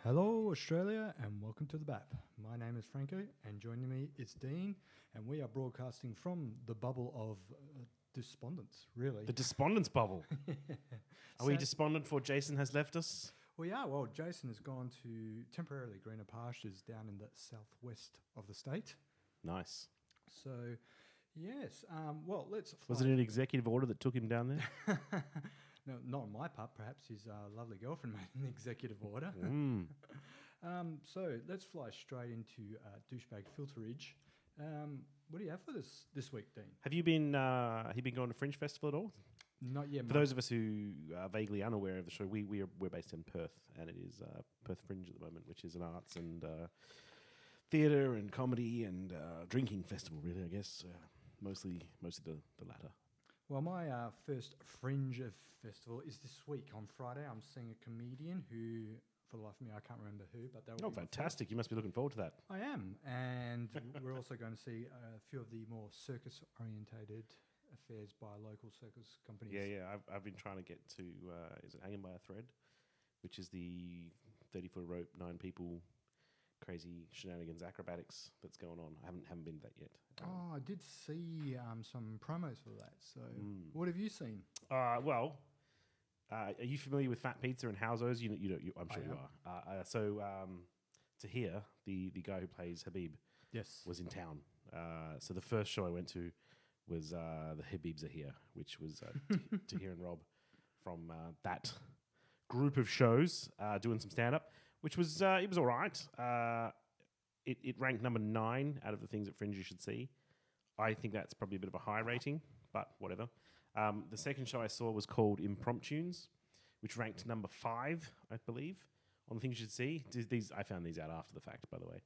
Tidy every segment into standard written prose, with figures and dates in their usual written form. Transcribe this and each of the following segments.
Hello, Australia, and welcome to the BAP. My name is Franco, and joining me is Dean, and we are broadcasting from the bubble of despondence, really. The despondence bubble. Are we Sad- despondent for Jason has left us? Well, Jason has gone to temporarily greener pastures down in the southwest of the state. Nice. So, yes, let's... Was it an executive order that took him down there? No, not on my part. Perhaps his lovely girlfriend made an executive order. So let's fly straight into douchebag filterage. What do you have for this week, Dean? Have you been going to Fringe Festival at all? Not yet. For those of us who are vaguely unaware of the show, we're based in Perth, and it is Perth Fringe at the moment, which is an arts and theatre and comedy and drinking festival, really, I guess. Mostly the latter. Well, my first Fringe festival is this week on Friday. I'm seeing a comedian who, for the life of me, I can't remember who, but that will be fantastic! You must be looking forward to that. I am, and we're also going to see a few of the more circus-orientated affairs by local circus companies. Yeah. I've been trying to get to is it Hanging by a Thread, which is the 30-foot rope, 9 people, crazy shenanigans acrobatics that's going on. I haven't been to that yet. I did see some promos for that. So, what have you seen? Are you familiar with Fat Pizza and Housos? I'm sure you are. Tahir, the guy who plays Habib, Yes, was in town. So the first show I went to was the Habibs Are Here, which was Tahir and Rob from that group of shows doing some stand-up, which was it was all right. It ranked number 9 out of the things at Fringe you should see. I think that's probably a bit of a high rating, but whatever. The second show I saw was called Impromptunes, which ranked number 5, I believe, on the things you should see. I found these out after the fact, by the way.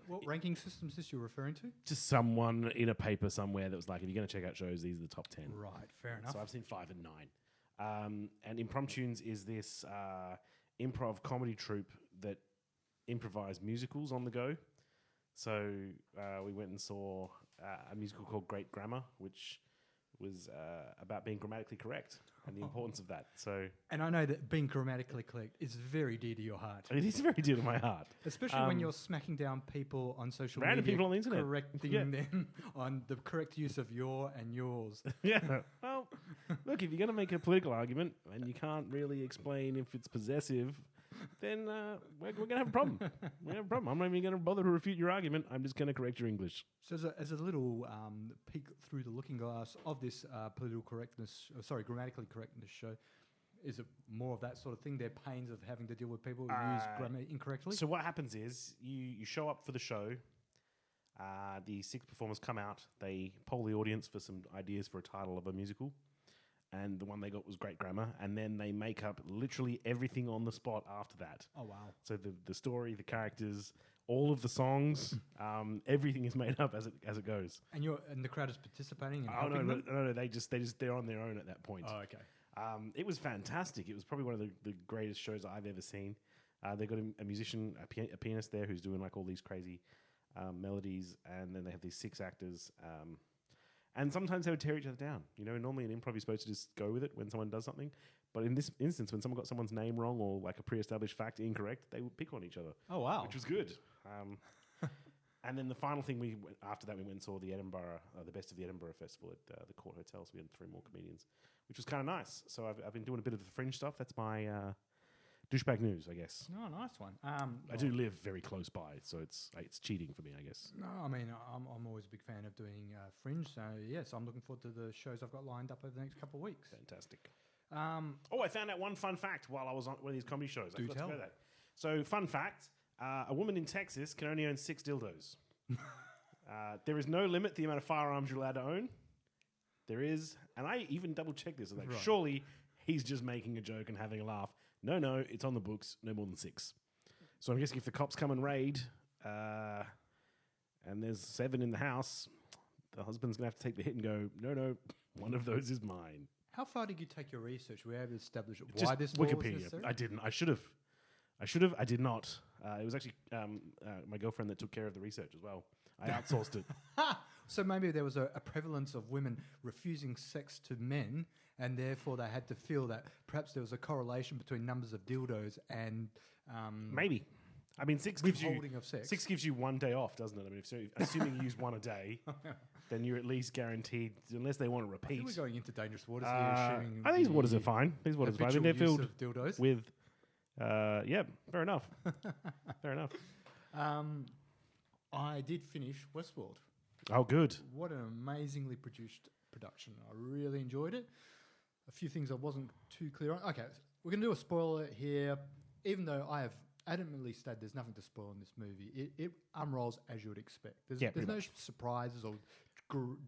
What ranking system is this you're referring to? Just someone in a paper somewhere that was like, if you're going to check out shows, these are the top 10. Right, fair enough. So I've seen 5 and 9. And Impromptunes is this improv comedy troupe that improvise musicals on the go. So we went and saw a musical called Great Grammar, which was about being grammatically correct and the importance of that. So, and I know that being grammatically correct is very dear to your heart. It is very dear to my heart. Especially when you're smacking down people on social random media. People on the internet. Correcting them on the correct use of your and yours. Yeah. Well, look, if you're going to make a political argument and you can't really explain if it's possessive, then we're going to have a problem. We're going to have a problem. I'm not even going to bother to refute your argument. I'm just going to correct your English. So as a little peek through the looking glass of this grammatically correctness show, is it more of that sort of thing? Their pains of having to deal with people who use grammar incorrectly? So what happens is you show up for the show. The 6 performers come out. They poll the audience for some ideas for a title of a musical. And the one they got was Great Grammar. And then they make up literally everything on the spot after that. Oh, wow. So the story, the characters, all of the songs, everything is made up as it goes. And the crowd is participating and Oh, helping them? no, they're on their own at that point. Oh, okay. It was fantastic. It was probably one of the greatest shows I've ever seen. They've got a musician, a pianist there who's doing like all these crazy melodies. And then they have these 6 actors. And sometimes they would tear each other down. You know, normally in improv you're supposed to just go with it when someone does something. But in this instance, when someone got someone's name wrong or like a pre-established fact incorrect, they would pick on each other. Oh, wow. Which was good. And then the final thing after that we went and saw the Best of the Edinburgh Festival at the Court Hotel. So we had 3 more comedians, which was kind of nice. So I've been doing a bit of the Fringe stuff. That's my douchebag news, I guess. Oh, nice one. I do live very close by, so it's cheating for me, I guess. No, I mean, I'm always a big fan of doing Fringe. So, yes, I'm looking forward to the shows I've got lined up over the next couple of weeks. Fantastic. I found out one fun fact while I was on one of these comedy shows. I forgot to go that. So, fun fact, a woman in Texas can only own 6 dildos. There is no limit to the amount of firearms you're allowed to own. There is, and I even double-checked this. I was like, surely he's just making a joke and having a laugh. No, it's on the books, no more than 6. So I'm guessing if the cops come and raid, and there's 7 in the house, the husband's going to have to take the hit and go, no, one of those is mine. How far did you take your research? Were you able to establish Just why this law was Wikipedia. necessary? I didn't. I should have. I did not. It was actually my girlfriend that took care of the research as well. I outsourced it. So maybe there was a prevalence of women refusing sex to men and therefore they had to feel that perhaps there was a correlation between numbers of dildos and Maybe. I mean, withholding of sex. 6 gives you 1 day off, doesn't it? I mean, assuming you use one a day, then you're at least guaranteed, unless they want to I think repeat. we're going into dangerous waters here. Assuming I think these waters are fine. These waters are fine. I mean, they're habitual filled use of dildos. with, yeah, fair enough. Fair enough. I did finish Westworld. Oh, good. What an amazingly produced production. I really enjoyed it. A few things I wasn't too clear on. Okay, we're going to do a spoiler here. Even though I have adamantly stated there's nothing to spoil in this movie, it unrolls as you would expect. There's no surprises or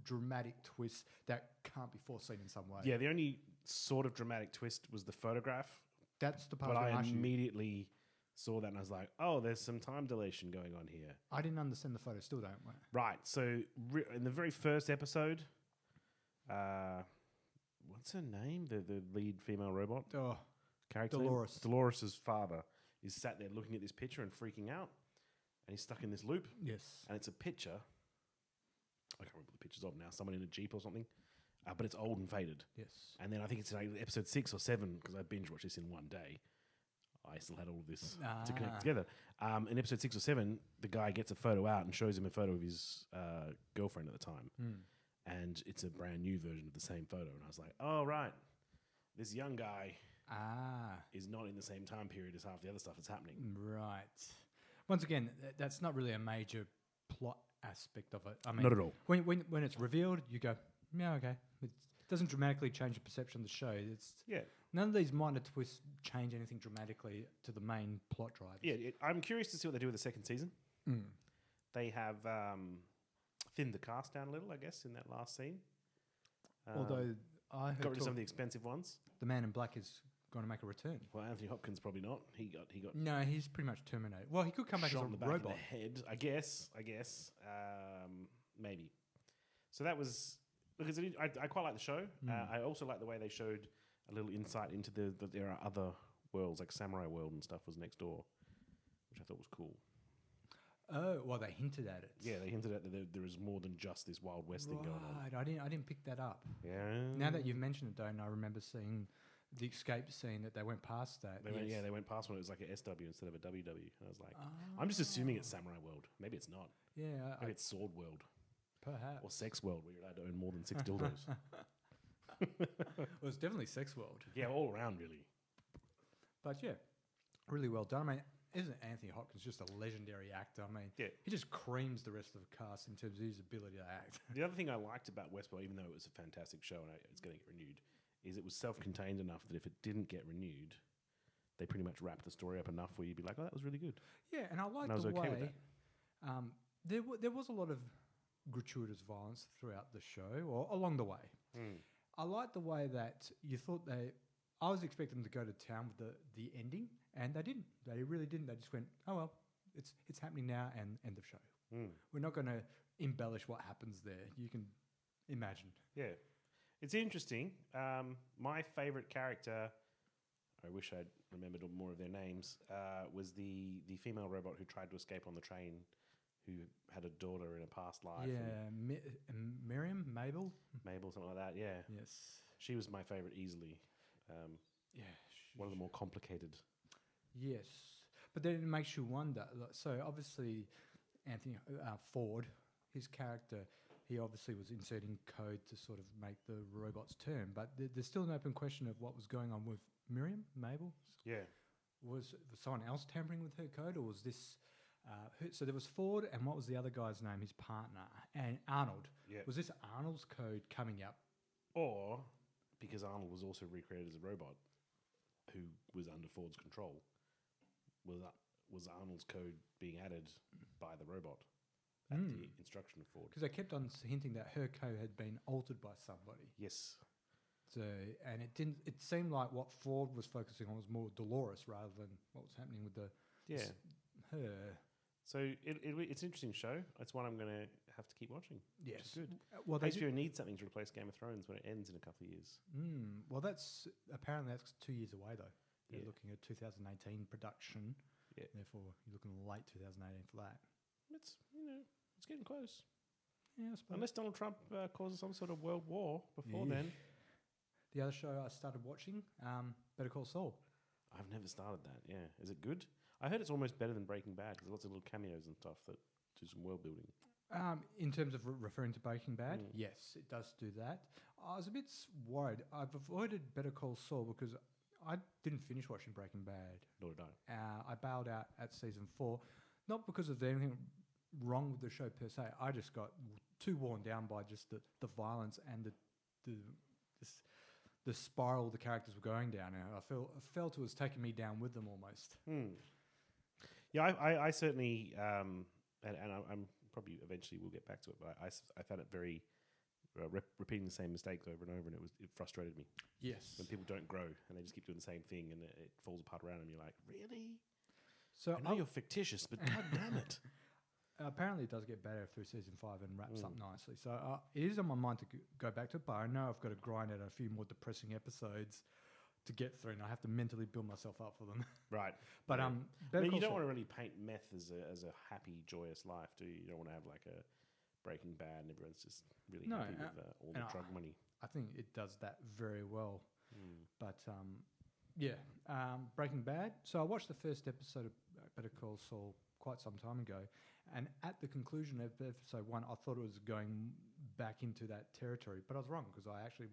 dramatic twists that can't be foreseen in some way. Yeah, the only sort of dramatic twist was the photograph. That's the part But I I immediately saw that and I was like, oh, there's some time dilation going on here. I didn't understand the photo, still don't. Right. So in the very first episode, what's her name? The lead female robot character? Dolores. Dolores' father is sat there looking at this picture and freaking out. And he's stuck in this loop. Yes. And it's a picture. I can't remember the pictures of now. Someone in a Jeep or something. But it's old and faded. Yes. And then I think it's in episode 6 or 7, because I binge watched this in one day. I still had all of this to connect together. In episode 6 or 7, the guy gets a photo out and shows him a photo of his girlfriend at the time. And it's a brand new version of the same photo. And I was like, oh, right. This young guy is not in the same time period as half the other stuff that's happening. Right. Once again, that's not really a major plot aspect of it. I mean, not at all. When it's revealed, you go, yeah, okay. It doesn't dramatically change the perception of the show. None of these minor twists change anything dramatically to the main plot drivers. Yeah, I'm curious to see what they do with the second season. They have thinned the cast down a little, I guess, in that last scene. Although I heard got rid of some of the expensive ones. The Man in Black is going to make a return. Well, Anthony Hopkins probably not. He got no, he's pretty much terminated. Well, he could come back as a shot in the back robot. of the head, I guess. Maybe. So that was because I quite like the show. I also like the way they showed a little insight into that there are other worlds, like Samurai World and stuff was next door, which I thought was cool. Oh, well, they hinted at it. Yeah, they hinted at that there is more than just this Wild West thing going on. Right, I didn't pick that up. Yeah. Now that you've mentioned it, Don, I remember seeing the escape scene that they went past that. They went past when it was like a SW instead of a WW. And I was like, I'm just assuming it's Samurai World. Maybe it's not. Yeah. Maybe it's Sword World. Perhaps. Or Sex World, where you're allowed to own more than 6 dildos. Well, it's definitely Sex World. Yeah, all around, really. But yeah, really well done. I mean, isn't Anthony Hopkins just a legendary actor? I mean, he just creams the rest of the cast in terms of his ability to act. The other thing I liked about Westworld, even though it was a fantastic show and it's going to get renewed, is it was self-contained enough that if it didn't get renewed, they pretty much wrapped the story up enough where you'd be like, oh, that was really good. Yeah, and I like the way there was a lot of gratuitous violence throughout the show or along the way. I like the way that you thought I was expecting them to go to town with the ending, and they didn't. They really didn't. They just went, oh, well, it's happening now, and end of show. We're not going to embellish what happens there. You can imagine. Yeah. It's interesting. My favourite character, I wish I'd remembered more of their names, was the female robot who tried to escape on the train, who had a daughter in a past life. Yeah, Miriam, Mabel, something like that. Yeah. Yes, she was my favourite easily. One of the more complicated. Yes, but then it makes you wonder. So obviously, Anthony Ford, his character, he obviously was inserting code to sort of make the robots turn. But there's still an open question of what was going on with Miriam, Mabel. Yeah, was someone else tampering with her code, or was this? So there was Ford, and what was the other guy's name? His partner, and Arnold. Yeah. Was this Arnold's code coming up? Or because Arnold was also recreated as a robot who was under Ford's control, was Arnold's code being added by the robot at the instruction of Ford? Because they kept on hinting that her code had been altered by somebody. Yes. So, and it didn't. It seemed like what Ford was focusing on was more Dolores rather than what was happening with her. So it's an interesting show. It's one I'm going to have to keep watching. Yes, good. Well, HBO needs something to replace Game of Thrones when it ends in a couple of years. Well, that's 2 years away though. They're looking at 2018 production. Yeah. Therefore, you're looking late 2018 for that. It's it's getting close. Yeah, I suppose. Unless Donald Trump causes some sort of world war before then. The other show I started watching, Better Call Saul. I've never started that. Yeah, is it good? I heard it's almost better than Breaking Bad because there's lots of little cameos and stuff that do some world building. In terms of referring to Breaking Bad, Mm. yes, it does do that. I was a bit worried. I've avoided Better Call Saul because I didn't finish watching Breaking Bad. Nor did I. I bailed out at season 4, not because of anything wrong with the show per se. I just got too worn down by just the violence and the spiral the characters were going down. And I felt it was taking me down with them almost. Yeah, I certainly, I'm probably eventually we'll get back to it, but I found it very repeating the same mistakes over and over, and it frustrated me Yes. when people don't grow and they just keep doing the same thing and it falls apart around them. You're like, really? So I know you're fictitious, but god damn it! Apparently, it does get better through season 5 and wraps up nicely. So it is on my mind to go back to it, but I know I've got to grind out a few more depressing episodes to get through, and I have to mentally build myself up for them. Right. But yeah. Better you Call don't Saul- want to really paint meth as a happy, joyous life, do you? You don't want to have like a Breaking Bad and everyone's just really No, happy with all the and drug money. I think it does that very well. But Breaking Bad. So I watched the first episode of Better Call Saul quite some time ago, and at the conclusion of episode 1, I thought it was going back into that territory, but I was wrong because I actually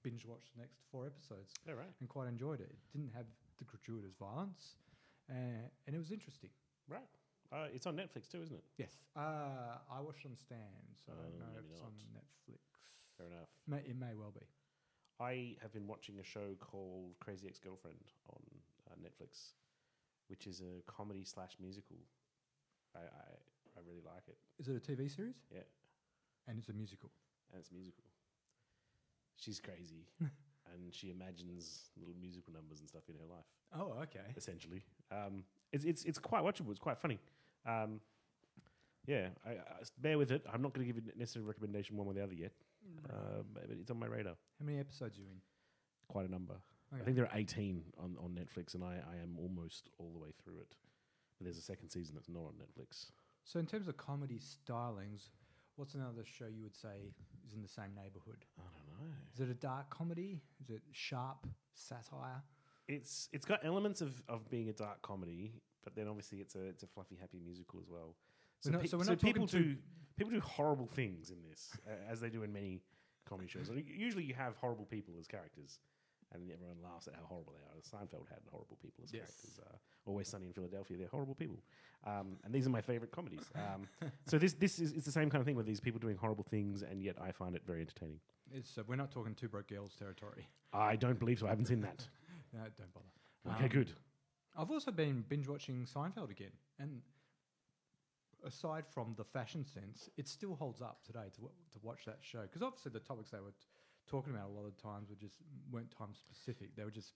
binge watched the next 4 episodes Yeah, right. and quite enjoyed it. It didn't have the gratuitous violence, and it was interesting. Right. It's on Netflix too, isn't it? Yes, I watched on Stan, so I don't know if maybe it's not. on Netflix. Fair enough. It may well be. I have been watching a show called Crazy Ex-Girlfriend on Netflix, which is a comedy / musical. I really like it. Is it a TV series? Yeah, And it's a musical. and it's musical. She's crazy, and she imagines little musical numbers and stuff in her life. Oh, okay. Essentially, it's quite watchable. It's quite funny. Yeah, I bear with it. I'm not going to give you necessarily a recommendation one or the other yet, but it's on my radar. How many episodes are you in? Quite a number. Okay. I think there are 18 on Netflix, and I am almost all the way through it. But there's a second season that's not on Netflix. So in terms of comedy stylings, what's another show you would say is in the same neighborhood? I don't know. Is it a dark comedy? Is it sharp satire? It's got elements of being a dark comedy, but then obviously it's a fluffy, happy musical as well. So we're not people talking people do horrible things in this, as they do in many comedy shows. Like, usually you have horrible people as characters, and everyone laughs at how horrible they are. Seinfeld had horrible people as characters. Always Sunny in Philadelphia, they're horrible people. And these are my favorite comedies. So this is it's the same kind of thing with these people doing horrible things, and yet I find it very entertaining. We're not talking Two Broke Girls territory. I don't believe so. I haven't seen that. No, don't bother. Okay, good. I've also been binge watching Seinfeld again, and aside from the fashion sense, it still holds up today to watch that show, because obviously the topics they were talking about a lot of times weren't time specific. They were just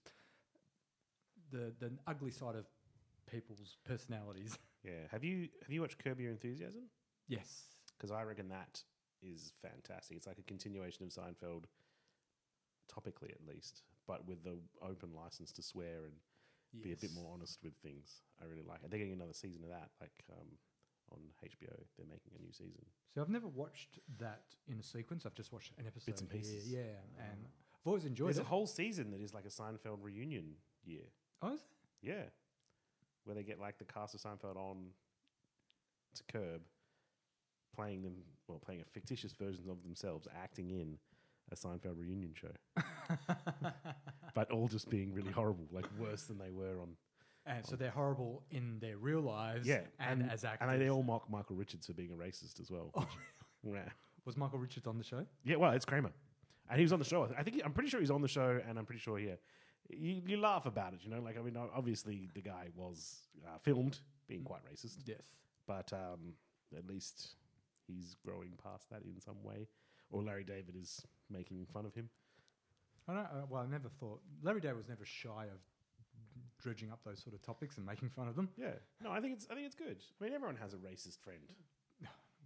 the ugly side of people's personalities. Yeah. Have you watched Curb Your Enthusiasm? Yes. Because I reckon that is fantastic. It's like a continuation of Seinfeld, topically at least, but with the open license to swear and be a bit more honest with things. I really like it. They're getting another season of that, like on HBO. They're making a new season. So I've never watched that in a sequence. I've just watched an episode. Bits and pieces. Here, yeah, and I've always enjoyed There's it. a whole season that is like a Seinfeld reunion year. Oh, is it? Yeah. Where they get like the cast of Seinfeld on to Curb, playing a fictitious version of themselves, acting in a Seinfeld reunion show. But all just being really horrible, like worse than they were on. And so they're horrible in their real lives, Yeah. and as actors. And they all mock Michael Richards for being a racist as well. Oh. Yeah. Was Michael Richards on the show? Yeah, well, it's Kramer. And he was on the show. I'm pretty sure he's on the show, and I'm pretty sure you laugh about it, you know? Like, I mean, obviously the guy was filmed being quite racist. Yes. But at least he's growing past that in some way. Or Larry David is making fun of him. I don't. Well, I never thought Larry David was never shy of dredging up those sort of topics and making fun of them. Yeah. No, I think it's good. I mean, everyone has a racist friend.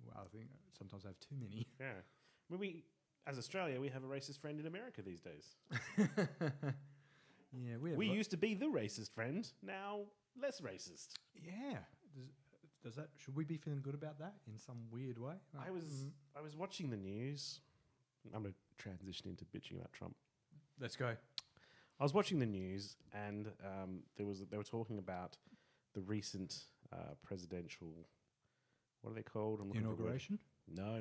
Well, I think sometimes I have too many. Yeah. I mean, as Australia, we have a racist friend in America these days. Yeah, We used to be the racist friend. Now, less racist. Yeah. Does that? Should we be feeling good about that in some weird way? I was watching the news. I'm going to transition into bitching about Trump. Let's go. I was watching the news, and they were talking about the recent presidential. What are they called? I'm looking for a word. Inauguration? No.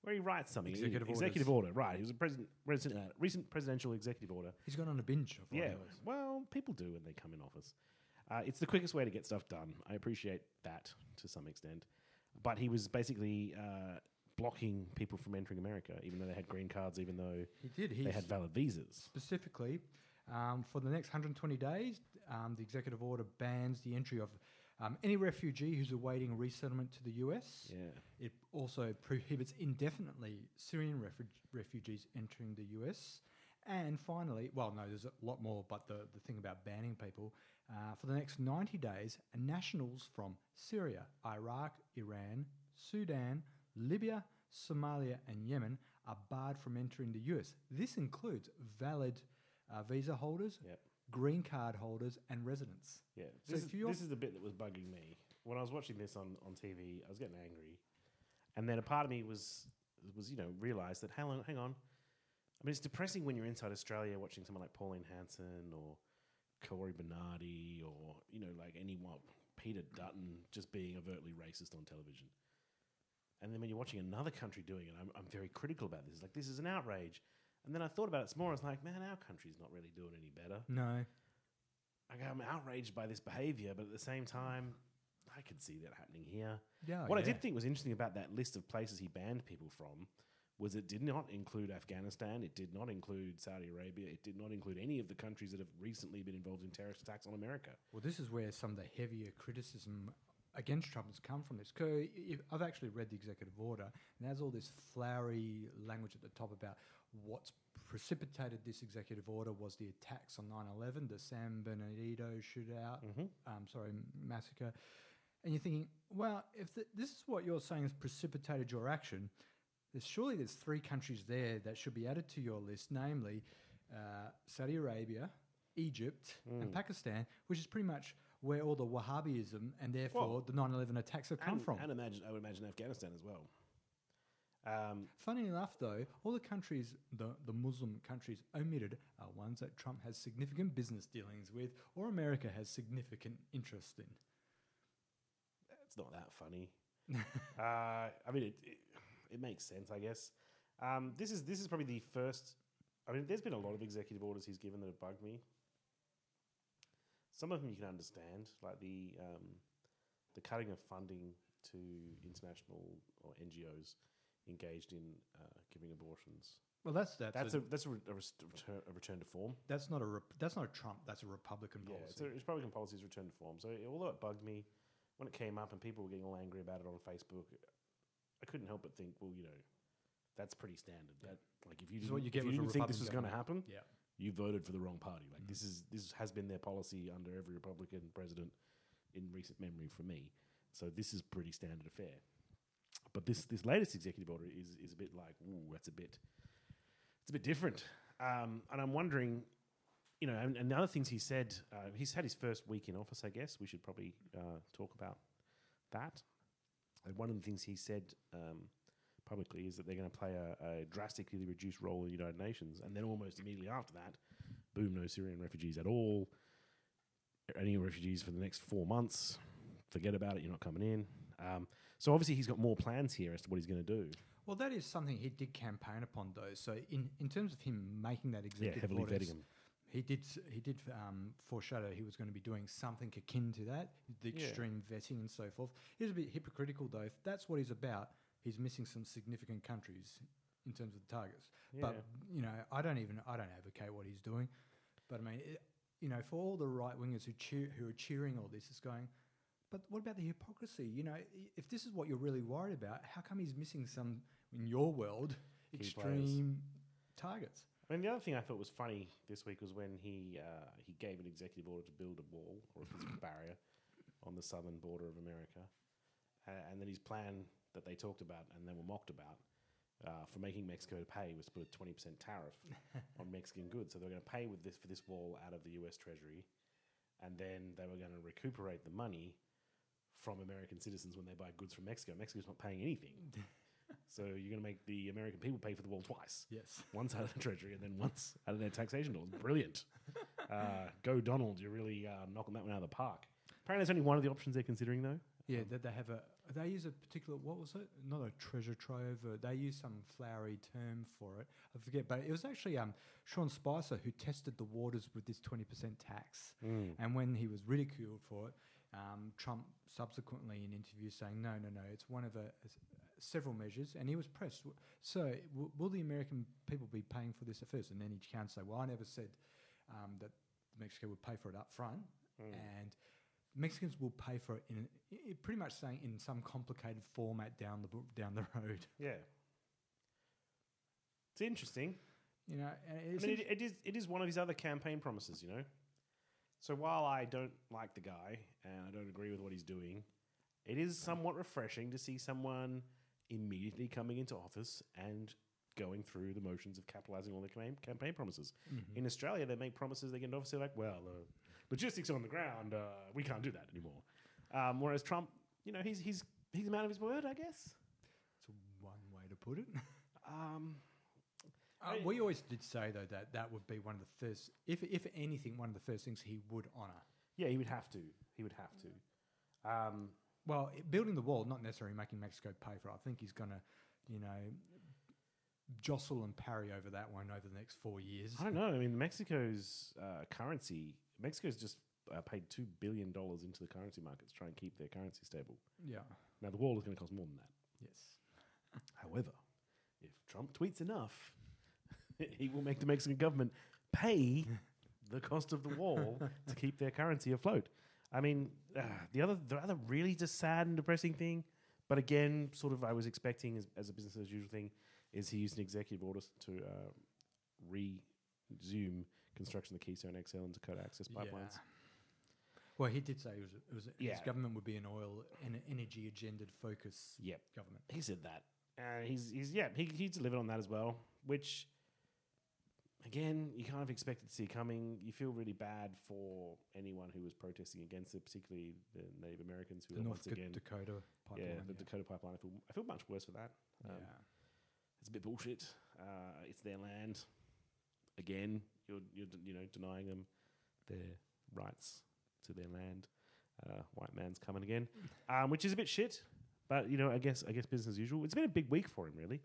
Where he writes something. Executive order. Right. He was a recent presidential executive order. He's gone on a binge of Yeah. Well, people do when they come in office. It's the quickest way to get stuff done. I appreciate that to some extent. But he was basically blocking people from entering America, even though they had green cards, even though they had valid visas. Specifically, for the next 120 days, the executive order bans the entry of any refugee who's awaiting resettlement to the US. Yeah. It also prohibits indefinitely Syrian refugees entering the US. And finally, well, no, there's a lot more, but the thing about banning people, for the next 90 days, nationals from Syria, Iraq, Iran, Sudan, Libya, Somalia, and Yemen are barred from entering the US. This includes valid visa holders, green card holders, and residents. Yeah. So this is the bit that was bugging me. When I was watching this on TV, I was getting angry. And then a part of me was realised that, hang on. I mean, it's depressing when you're inside Australia watching someone like Pauline Hanson or Corey Bernardi or, like anyone, Peter Dutton just being overtly racist on television. And then when you're watching another country doing it, I'm very critical about this. It's like, this is an outrage. And then I thought about it some more. I was like, man, our country's not really doing any better. No. I'm outraged by this behaviour, but at the same time, I could see that happening here. Yeah. What I did think was interesting about that list of places he banned people from was it did not include Afghanistan, it did not include Saudi Arabia, it did not include any of the countries that have recently been involved in terrorist attacks on America. Well, this is where some of the heavier criticism against Trump has come from this. I've actually read the executive order, and there's all this flowery language at the top about what's precipitated this executive order was the attacks on 9/11, the San Bernardino shootout, massacre. And you're thinking, well, if this is what you're saying has precipitated your action, surely there's 3 countries there that should be added to your list, namely Saudi Arabia, Egypt, and Pakistan, which is pretty much where all the Wahhabism and therefore the 9/11 attacks have come from. And I would imagine Afghanistan as well. Funny enough, though, all the countries, the Muslim countries omitted, are ones that Trump has significant business dealings with or America has significant interest in. It's not that funny. I mean, it makes sense, I guess. This is probably the first. I mean, there's been a lot of executive orders he's given that have bugged me. Some of them you can understand, like the cutting of funding to international or NGOs engaged in giving abortions. Well, that's a return to form. That's not a Trump. That's a Republican policy. Yeah, it's a Republican policy's return to form. So although it bugged me when it came up and people were getting all angry about it on Facebook, I couldn't help but think, well, that's pretty standard. That if you didn't think this was going to happen, you voted for the wrong party. Like this has been their policy under every Republican president in recent memory for me. So this is pretty standard affair. But this latest executive order is a bit like, ooh, it's a bit different. And I'm wondering, and the other things he said, he's had his first week in office, I guess. We should probably talk about that. And one of the things he said publicly is that they're going to play a drastically reduced role in the United Nations. And then almost immediately after that, boom, no Syrian refugees at all. Any refugees for the next 4 months, forget about it, you're not coming in. So obviously he's got more plans here as to what he's going to do. Well, that is something he did campaign upon, though. So in terms of him making that executive heavily orders, vetting him. He did foreshadow he was going to be doing something akin to that, the extreme vetting and so forth. He's a bit hypocritical, though. If that's what he's about, he's missing some significant countries in terms of the targets. Yeah. But I don't advocate what he's doing. But I mean, for all the right wingers who are cheering all this, it's going. But what about the hypocrisy? If this is what you're really worried about, how come he's missing some, in your world, extreme targets? I mean, the other thing I thought was funny this week was when he gave an executive order to build a wall or a physical barrier on the southern border of America. And then his plan that they talked about and then were mocked about for making Mexico pay was to put a 20% tariff on Mexican goods. So they were going to pay for this wall out of the US Treasury, and then they were going to recuperate the money from American citizens when they buy goods from Mexico. Mexico's not paying anything. So you're going to make the American people pay for the wall twice. Yes. Once out of the Treasury and then once out of their taxation dollars. Brilliant. Go Donald. You're really knocking that one out of the park. Apparently there's only one of the options they're considering, though. Yeah, that they have they use a particular, what was it? Not a treasure trove. They use some flowery term for it. I forget, but it was actually Sean Spicer who tested the waters with this 20% tax. And when he was ridiculed for it, Trump subsequently in interviews saying, no, it's one of several measures, and he was pressed. So will the American people be paying for this at first? And then he can't say, well, I never said that Mexico would pay for it up front, and Mexicans will pay for it in pretty much saying in some complicated format down the road. Yeah, it's interesting. You know, it is one of his other campaign promises. You know, so while I don't like the guy and I don't agree with what he's doing, it is somewhat refreshing to see someone immediately coming into office and going through the motions of capitalizing on their campaign promises. Mm-hmm. In Australia, they make promises, they get into office, they're like, well, logistics on the ground, we can't do that anymore. Whereas Trump, you know, he's a man of his word, I guess. It's one way to put it. We always did say, though, that would be one of the first, if anything, one of the first things he would honour. Yeah, he would have to. He would have to. Well, building the wall, not necessarily making Mexico pay for it. I think he's going to, you know, jostle and parry over that one over the next 4 years. I don't know. I mean, Mexico's currency, Mexico's just paid $2 billion into the currency market to try and keep their currency stable. Yeah. Now, the wall is going to cost more than that. Yes. However, if Trump tweets enough, he will make the Mexican government pay the cost of the wall to keep their currency afloat. I mean, the other really just sad and depressing thing, but again, sort of I was expecting as a business as usual thing, is he used an executive order to resume construction of the Keystone XL and Dakota Access pipelines. Yeah. Well, he did say his government would be an oil and energy agenda focus government. He said that. He delivered on that as well, which, again, you kind of expected to see coming. You feel really bad for anyone who was protesting against it, particularly the Native Americans who the are North once again... Dakota pipeline. Dakota pipeline. I feel much worse for that. It's a bit bullshit. It's their land. Again, you're denying them their rights to their land. White man's coming again, which is a bit shit. But I guess business as usual. It's been a big week for him, really.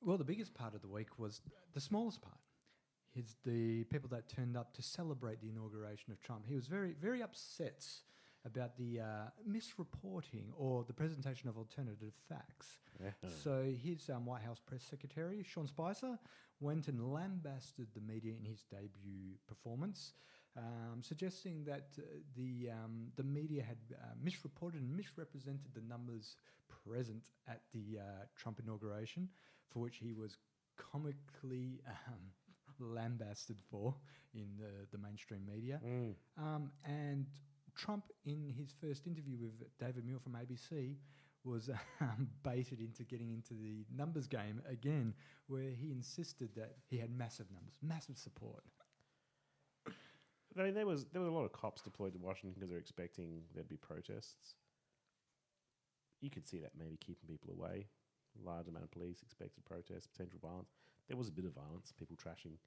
Well, the biggest part of the week was the smallest part. It's the people that turned up to celebrate the inauguration of Trump. He was very, very upset about the misreporting or the presentation of alternative facts. Yeah. So his White House press secretary, Sean Spicer, went and lambasted the media in his debut performance, suggesting that the media had misreported and misrepresented the numbers present at the Trump inauguration, for which he was comically lambasted for in the mainstream media. And Trump, in his first interview with David Muir from ABC, was baited into getting into the numbers game again, where he insisted that he had massive numbers, massive support. I mean, there was a lot of cops deployed to Washington because they're expecting there'd be protests. You could see that maybe keeping people away. Large amount of police, expected protests, potential violence. There was a bit of violence, people trashing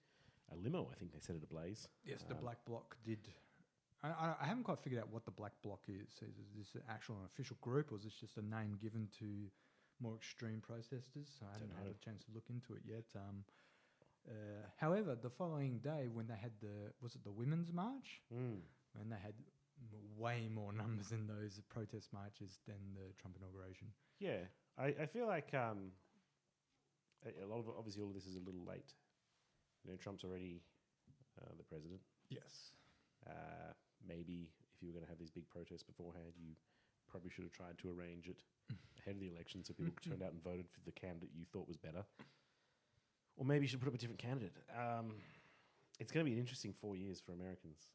a limo. I think they set it ablaze. Yes, the Black Bloc did. I haven't quite figured out what the Black Bloc is. Is this an actual official group, or is this just a name given to more extreme protesters? I haven't had a chance to look into it yet. However, the following day, when they had the Women's March, and they had way more numbers in those protest marches than the Trump inauguration. Yeah, I feel like a lot of obviously all of this is a little late. Trump's already the president. Yes. Maybe if you were going to have these big protests beforehand, you probably should have tried to arrange it ahead of the election so people turned out and voted for the candidate you thought was better. Or maybe you should put up a different candidate. It's going to be an interesting 4 years for Americans.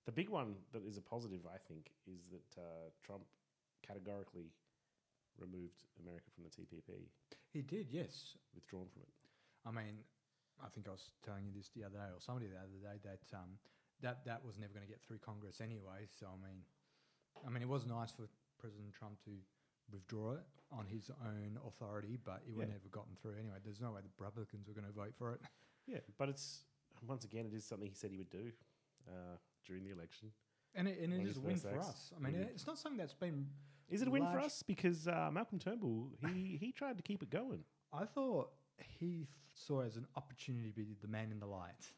The big one that is a positive, I think, is that Trump categorically removed America from the TPP. He did, yes. Withdrawn from it. I mean, I think I was telling you this the other day, or somebody the other day, that was never going to get through Congress anyway. So I mean, it was nice for President Trump to withdraw it on his own authority, but it would Yeah. never gotten through anyway. There's no way the Republicans were going to vote for it. Yeah, but it's once again, it is something he said he would do during the election. And it One of is his a win first for acts. us. I mean, it's not something that's been. Is it a win for large- us? Because Malcolm Turnbull, he tried to keep it going. I thought he saw it as an opportunity to be the man in the light.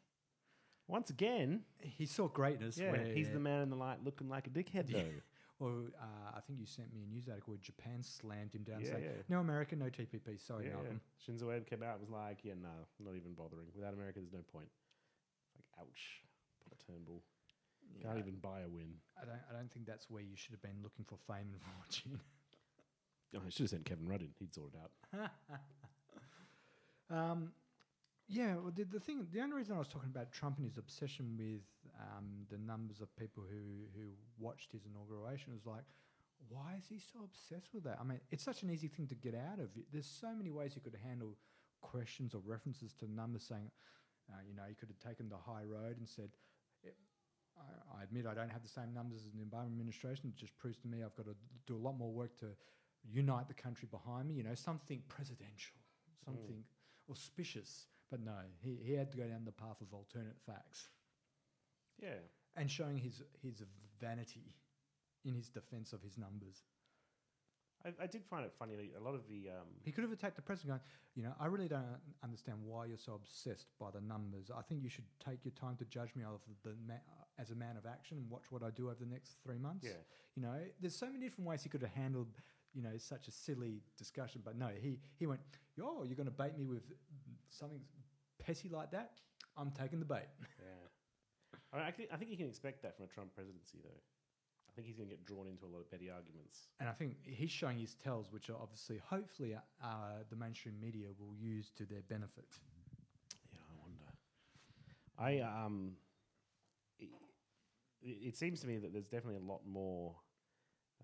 Once again, He saw greatness. yeah, where, he's the man in the light looking like a dickhead, Yeah. though. Well, I think you sent me a news article where Japan slammed him down, Yeah, saying, yeah. "No America, no TPP." Sorry, Yeah, yeah. Malcolm. Shinzo Abe came out and was like, yeah, no, not even bothering. Without America, there's no point. Like, ouch. Poor Turnbull. Can't even buy a win. I don't think that's where you should have been looking for fame and fortune. Oh, I should have sent Kevin Rudd in. He'd sort it out. Yeah, well, the only reason I was talking about Trump and his obsession with the numbers of people who watched his inauguration was like, why is he so obsessed with that? I mean, it's such an easy thing to get out of. There's so many ways he could handle questions or references to numbers, saying, he could have taken the high road and said, I admit I don't have the same numbers as the Obama administration. It just proves to me I've got to do a lot more work to unite the country behind me. Something presidential, something auspicious. But no, he had to go down the path of alternate facts Yeah. and showing his vanity in his defense of his numbers. I did find it funny. Like, a lot of the... He could have attacked the president going, I really don't understand why you're so obsessed by the numbers. I think you should take your time to judge me as a man of action and watch what I do over the next 3 months. Yeah. There's so many different ways he could have handled, such a silly discussion. But no, he went, you're going to bait me with something petty like that? I'm taking the bait. Yeah. I think you can expect that from a Trump presidency, though. I think he's going to get drawn into a lot of petty arguments. And I think he's showing his tells, which are obviously, hopefully, the mainstream media will use to their benefit. Yeah, I wonder. It seems to me that there's definitely a lot more,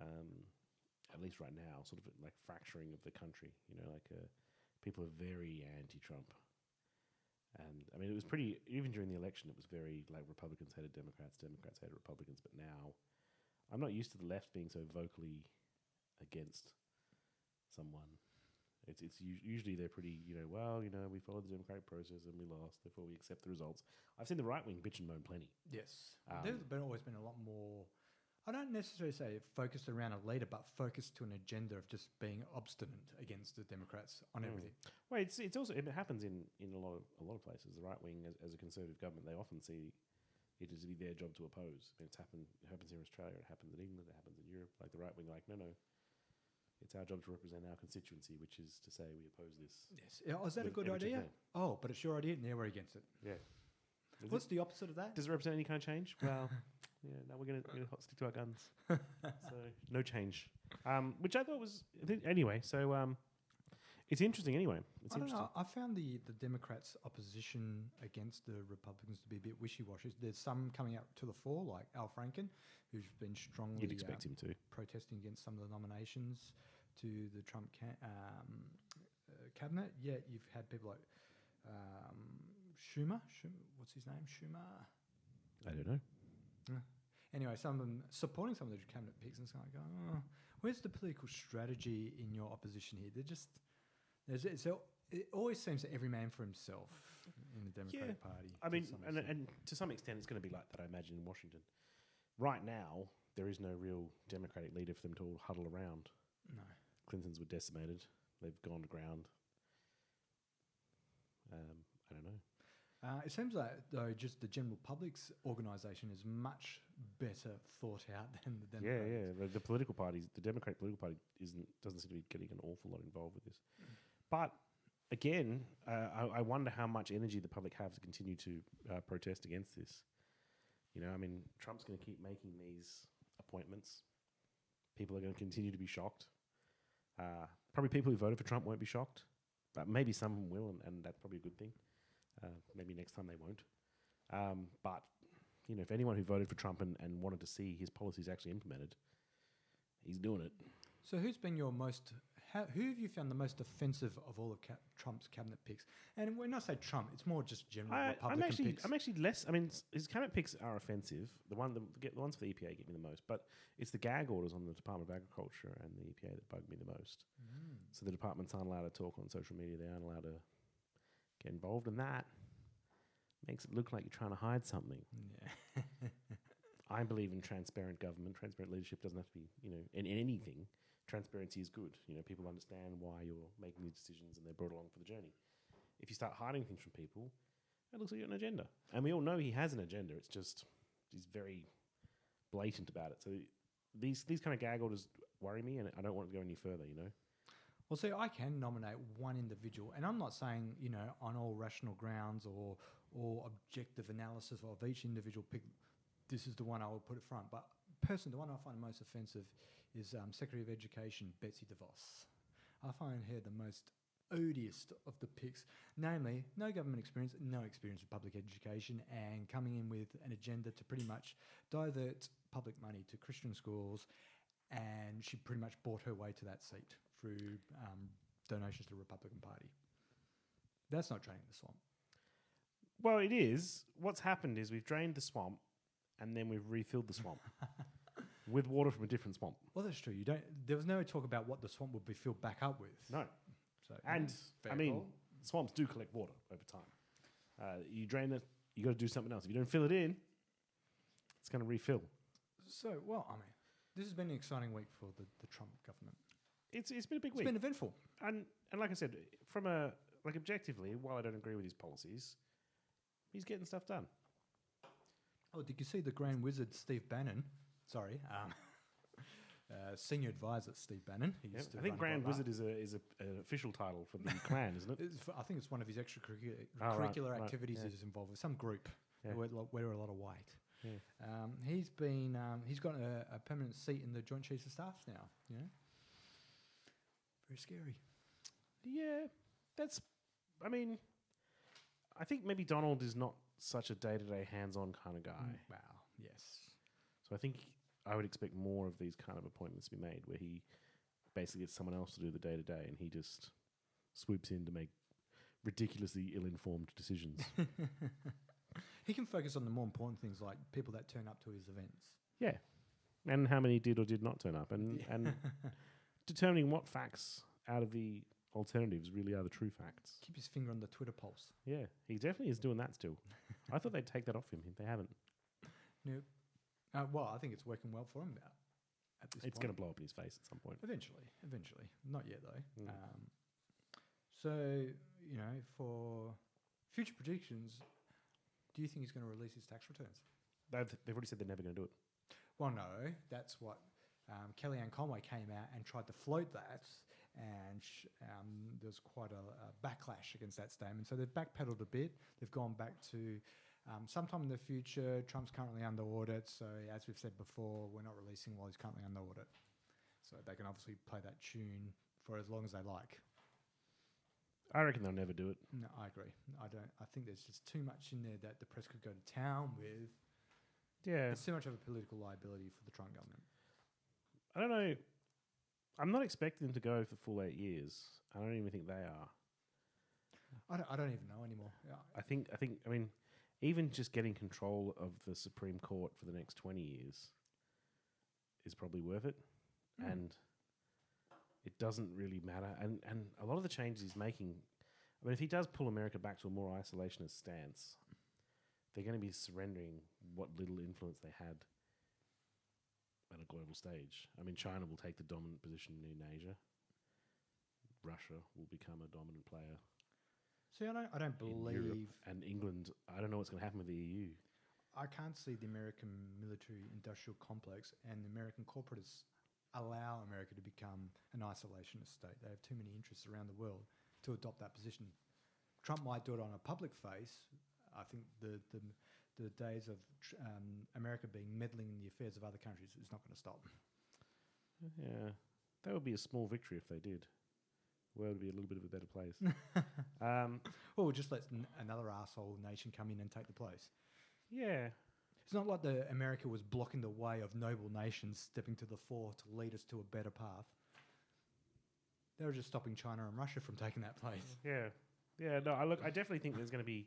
at least right now, sort of like fracturing of the country. People are very anti-Trump. And I mean, it was pretty, even during the election, it was very like Republicans hated Democrats, Democrats hated Republicans. But now, I'm not used to the left being so vocally against someone. It's usually they're pretty, we followed the democratic process and we lost, therefore we accept the results. I've seen the right wing bitch and moan plenty. Yes. There's always been a lot more, I don't necessarily say focused around a leader, but focused to an agenda of just being obstinate against the Democrats on everything. Well, it's also, it happens in a lot of places. The right wing, as a conservative government, they often see it as be their job to oppose. I mean, it happens here in Australia, it happens in England, it happens in Europe. Like the right wing, no, it's our job to represent our constituency, which is to say we oppose this. Yes. Is that a with good everything idea? there. Oh, but it's your idea, and now we're against it. Yeah. What's the opposite of that? Does it represent any kind of change? Well, yeah, no, we're going to stick to our guns. So, no change. Which I thought was... Anyway, so it's interesting anyway. I don't know. I found the Democrats' opposition against the Republicans to be a bit wishy-washy. There's some coming out to the fore, like Al Franken, who's been strongly You'd expect him to. protesting against some of the nominations to the Trump cabinet. Yet you've had people like Schumer. What's his name? Schumer? I don't know. Anyway, some of them supporting some of the cabinet picks, and it's like, where's the political strategy in your opposition here? They're just... it always seems that every man for himself in the Democratic Party. I mean, and to some extent, it's going to be like that, I imagine, in Washington. Right now, there is no real Democratic leader for them to all huddle around. No. Clintons were decimated. They've gone to ground. I don't know. It seems like, though, just the general public's organisation is much better thought out than the Democrats. Yeah. The political parties, the Democratic political party, doesn't seem to be getting an awful lot involved with this. But again, I wonder how much energy the public have to continue to protest against this. I mean, Trump's going to keep making these appointments. People are going to continue to be shocked. Probably people who voted for Trump won't be shocked, but maybe some will, and that's probably a good thing. Maybe next time they won't. But if anyone who voted for Trump and wanted to see his policies actually implemented, he's doing it. So who's been your most who have you found the most offensive of all of Trump's cabinet picks? And when I say Trump, it's more just general Republican picks. I'm actually less. I mean, his cabinet picks are offensive. The ones for the EPA get me the most, but it's the gag orders on the Department of Agriculture and the EPA that bug me the most. So the departments aren't allowed to talk on social media. They aren't allowed to get involved in that. Makes it look like you're trying to hide something. Yeah. I believe in transparent government. Transparent leadership doesn't have to be, in anything. Transparency is good. People understand why you're making these decisions and they're brought along for the journey. If you start hiding things from people, it looks like you have an agenda. And we all know he has an agenda. It's just he's very blatant about it. So these kind of gag orders worry me, and I don't want to go any further, Well, see, I can nominate one individual, and I'm not saying, on all rational grounds or objective analysis of each individual pick, this is the one I would put at front. But personally, the one I find most offensive is Secretary of Education Betsy DeVos. I find her the most odious of the picks, namely no government experience, no experience with public education, and coming in with an agenda to pretty much divert public money to Christian schools, and she pretty much bought her way to that seat through donations to the Republican Party. That's not draining the swamp. Well, it is. What's happened is we've drained the swamp, and then we've refilled the swamp with water from a different swamp. Well, that's true. There was no talk about what the swamp would be filled back up with. No. So, and, swamps do collect water over time. You drain it, you got to do something else. If you don't fill it in, it's going to refill. So, this has been an exciting week for the Trump government. It's been a big week. It's been eventful. And like I said, from objectively, while I don't agree with his policies, he's getting stuff done. Oh, did you see the Grand Wizard Steve Bannon? Sorry, senior advisor Steve Bannon. I think Grand Wizard is an official title for the clan, isn't it? I think it's one of his extracurricular activities. He's involved with some group where a lot of white. Yeah. He's got a permanent seat in the Joint Chiefs of Staff now. Very scary. Yeah, I think maybe Donald is not such a day-to-day hands-on kind of guy. Wow, yes. So I think I would expect more of these kind of appointments to be made where he basically gets someone else to do the day-to-day and he just swoops in to make ridiculously ill-informed decisions. He can focus on the more important things like people that turn up to his events. Yeah, and how many did or did not turn up, and determining what facts out of the alternatives really are the true facts. Keep his finger on the Twitter pulse. Yeah, he definitely is doing that still. I thought they'd take that off him. They haven't. Nope. Well, I think it's working well for him at this point. It's going to blow up in his face at some point. Eventually. Not yet, though. So, for future predictions, do you think he's going to release his tax returns? They've already said they're never going to do it. Well, no. That's what Kellyanne Conway came out and tried to float that, and there's quite a backlash against that statement. So they've backpedaled a bit. They've gone back to sometime in the future. Trump's currently under audit, so as we've said before, we're not releasing while he's currently under audit. So they can obviously play that tune for as long as they like. I reckon they'll never do it. No, I agree. I think there's just too much in there that the press could go to town with. Yeah. It's too much of a political liability for the Trump government. I don't know. I'm not expecting them to go for full 8 years. I don't even think they are. I don't even know anymore. Yeah. I mean, even just getting control of the Supreme Court for the next 20 years is probably worth it. And it doesn't really matter. And a lot of the changes he's making, if he does pull America back to a more isolationist stance, they're going to be surrendering what little influence they had at a global stage. China will take the dominant position in Asia. Russia will become a dominant player. See, I don't believe... Europe and England, I don't know what's going to happen with the EU. I can't see the American military-industrial complex and the American corporatists allow America to become an isolationist state. They have too many interests around the world to adopt that position. Trump might do it on a public face. I think the days of America being meddling in the affairs of other countries is not going to stop. Yeah, that would be a small victory if they did. The world would be a little bit of a better place. Or just let another asshole nation come in and take the place. Yeah. It's not like America was blocking the way of noble nations stepping to the fore to lead us to a better path. They were just stopping China and Russia from taking that place. Yeah. No, I definitely think there's going to be.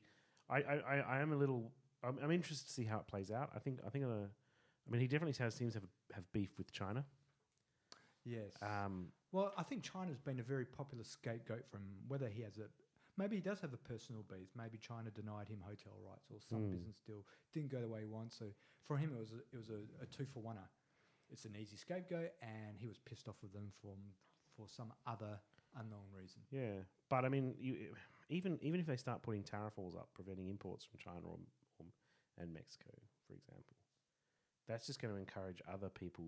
I am a little. I'm interested to see how it plays out. I think. He definitely seems to have beef with China. Yes. Well, I think China's been a very popular scapegoat from whether he has a. Maybe he does have a personal beef. Maybe China denied him hotel rights or some business deal didn't go the way he wants. So for him, it was a 2-for-1. It's an easy scapegoat, and he was pissed off with them for some other unknown reason. Yeah, but I mean, even if they start putting tariff walls up, preventing imports from China and Mexico, for example, that's just going to encourage other people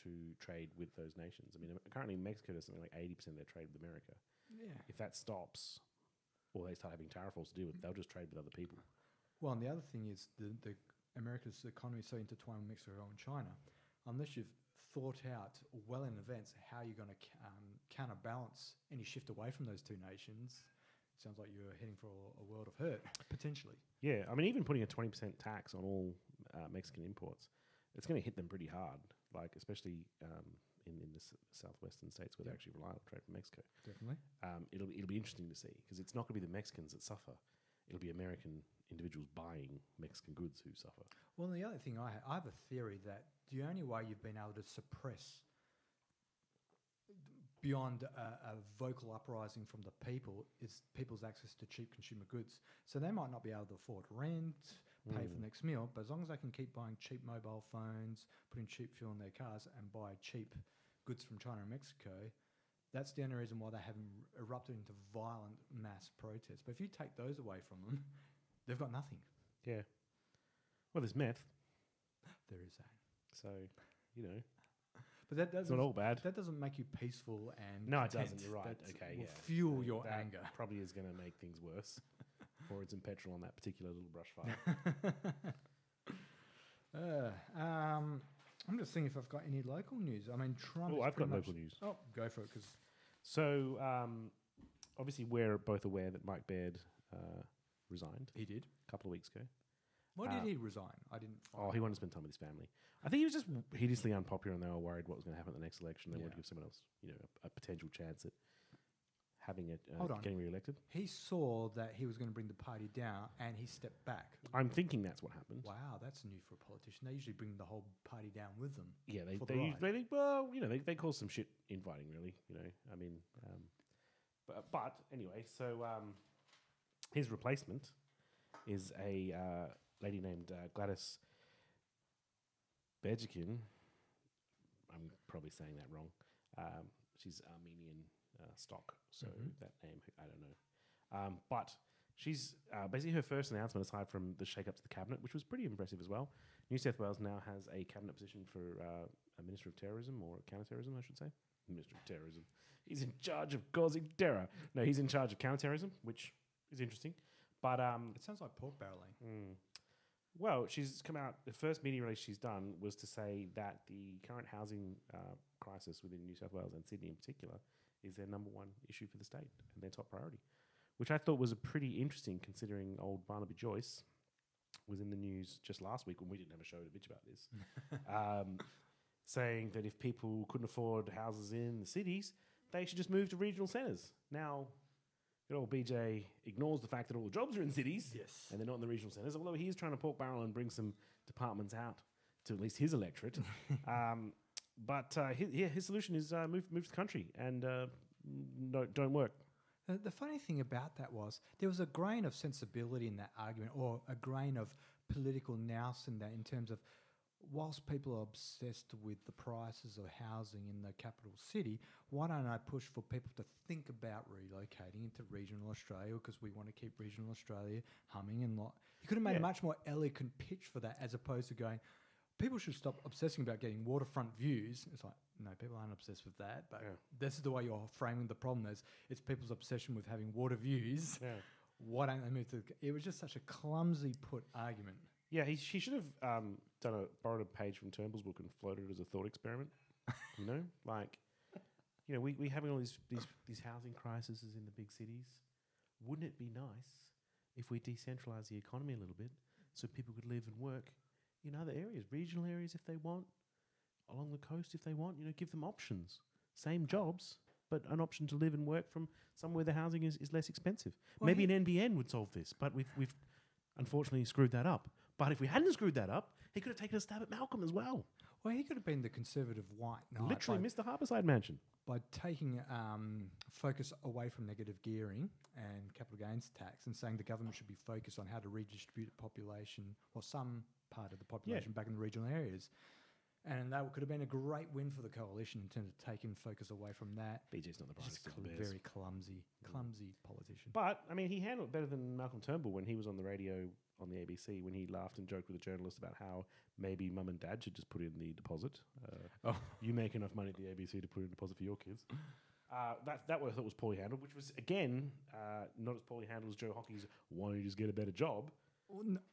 to trade with those nations. I mean, currently Mexico does something like 80% of their trade with America. Yeah. If that stops, or they start having tariff walls to deal with, they'll just trade with other people. Well, and the other thing is the America's economy is so intertwined with Mexico and China. Unless you've thought out well in advance how you're going to counterbalance any shift away from those two nations, it sounds like you're heading for a world of hurt, potentially. Yeah, I mean, even putting a 20% tax on all Mexican imports, it's going to hit them pretty hard, like especially in the southwestern states where they actually rely on trade from Mexico. Definitely. It'll be interesting to see, because it's not going to be the Mexicans that suffer. It'll be American individuals buying Mexican goods who suffer. Well, the other thing I have a theory that the only way you've been able to suppress beyond a vocal uprising from the people is people's access to cheap consumer goods. So they might not be able to afford rent, pay for the next meal, but as long as they can keep buying cheap mobile phones, putting cheap fuel in their cars, and buy cheap goods from China and Mexico, that's the only reason why they haven't erupted into violent mass protests. But if you take those away from them, they've got nothing. Yeah. Well, there's meth. There is that. So, you know. But that doesn't, it's not all bad. That doesn't make you peaceful and no, content. it doesn't. You're right. That Okay, will yeah. fuel your that anger. Probably is going to make things worse. Pouring some petrol on that particular little brush fire. I'm just seeing if I've got any local news. I mean, Trump. Oh, I've got local news. Oh, go for it. So, obviously, we're both aware that Mike Baird resigned. He did a couple of weeks ago. Why did he resign? I didn't. He wanted to spend time with his family. I think he was just hideously unpopular, and they were worried what was going to happen at the next election. They wanted to give someone else, a potential chance at having it getting re-elected. He saw that he was going to bring the party down, and he stepped back. I'm thinking that's what happened. Wow, that's new for a politician. They usually bring the whole party down with them. Yeah, they cause some shit infighting, really. I mean, but anyway, so his replacement is a lady named Gladys Berejiklian. I'm probably saying that wrong. She's Armenian stock, so that name, I don't know. But she's basically her first announcement, aside from the shake-up to the cabinet, which was pretty impressive as well. New South Wales now has a cabinet position for a Minister of Terrorism, or counter-terrorism, I should say. Minister of Terrorism. He's in charge of causing terror. No, he's in charge of counter-terrorism, which is interesting. But it sounds like pork barreling. Well, she's come out. The first media release she's done was to say that the current housing crisis within New South Wales and Sydney in particular is their number one issue for the state and their top priority, which I thought was a pretty interesting, considering old Barnaby Joyce was in the news just last week when we didn't have a show to bitch about this, saying that if people couldn't afford houses in the cities, they should just move to regional centres. Now, good old BJ ignores the fact that all the jobs are in cities, yes, and they're not in the regional centres, although he is trying to pork barrel and bring some departments out to at least his electorate. But his solution is move to the country and don't work. The funny thing about that was there was a grain of sensibility in that argument, or a grain of political nous in that, in terms of, whilst people are obsessed with the prices of housing in the capital city, why don't I push for people to think about relocating into regional Australia, because we want to keep regional Australia humming and You could have made a much more elegant pitch for that, as opposed to going, people should stop obsessing about getting waterfront views. It's like, no, people aren't obsessed with that, but this is the way you're framing the problem as it's people's obsession with having water views. Yeah. Why don't they move to it was just such a clumsy put argument. Yeah, he should have borrowed a page from Turnbull's book and floated it as a thought experiment. We having all these housing crises in the big cities. Wouldn't it be nice if we decentralised the economy a little bit so people could live and work in other areas, regional areas if they want, along the coast if they want? Give them options. Same jobs, but an option to live and work from somewhere where the housing is less expensive. Well, Maybe an NBN would solve this, but we've unfortunately screwed that up. But if we hadn't screwed that up, he could have taken a stab at Malcolm as well. Well, he could have been the conservative white knight. Literally Mr. Harborside Mansion. By taking focus away from negative gearing and capital gains tax and saying the government should be focused on how to redistribute the population, or some part of the population, back in the regional areas. And that could have been a great win for the coalition in terms of taking focus away from that. BJ's not the brightest of the bears. Very clumsy politician. But, I mean, he handled it better than Malcolm Turnbull when he was on the radio on the ABC, when he laughed and joked with a journalist about how maybe mum and dad should just put in the deposit. You make enough money at the ABC to put in a deposit for your kids. That I thought was poorly handled, which was, again, not as poorly handled as Joe Hockey's why don't you just get a better job.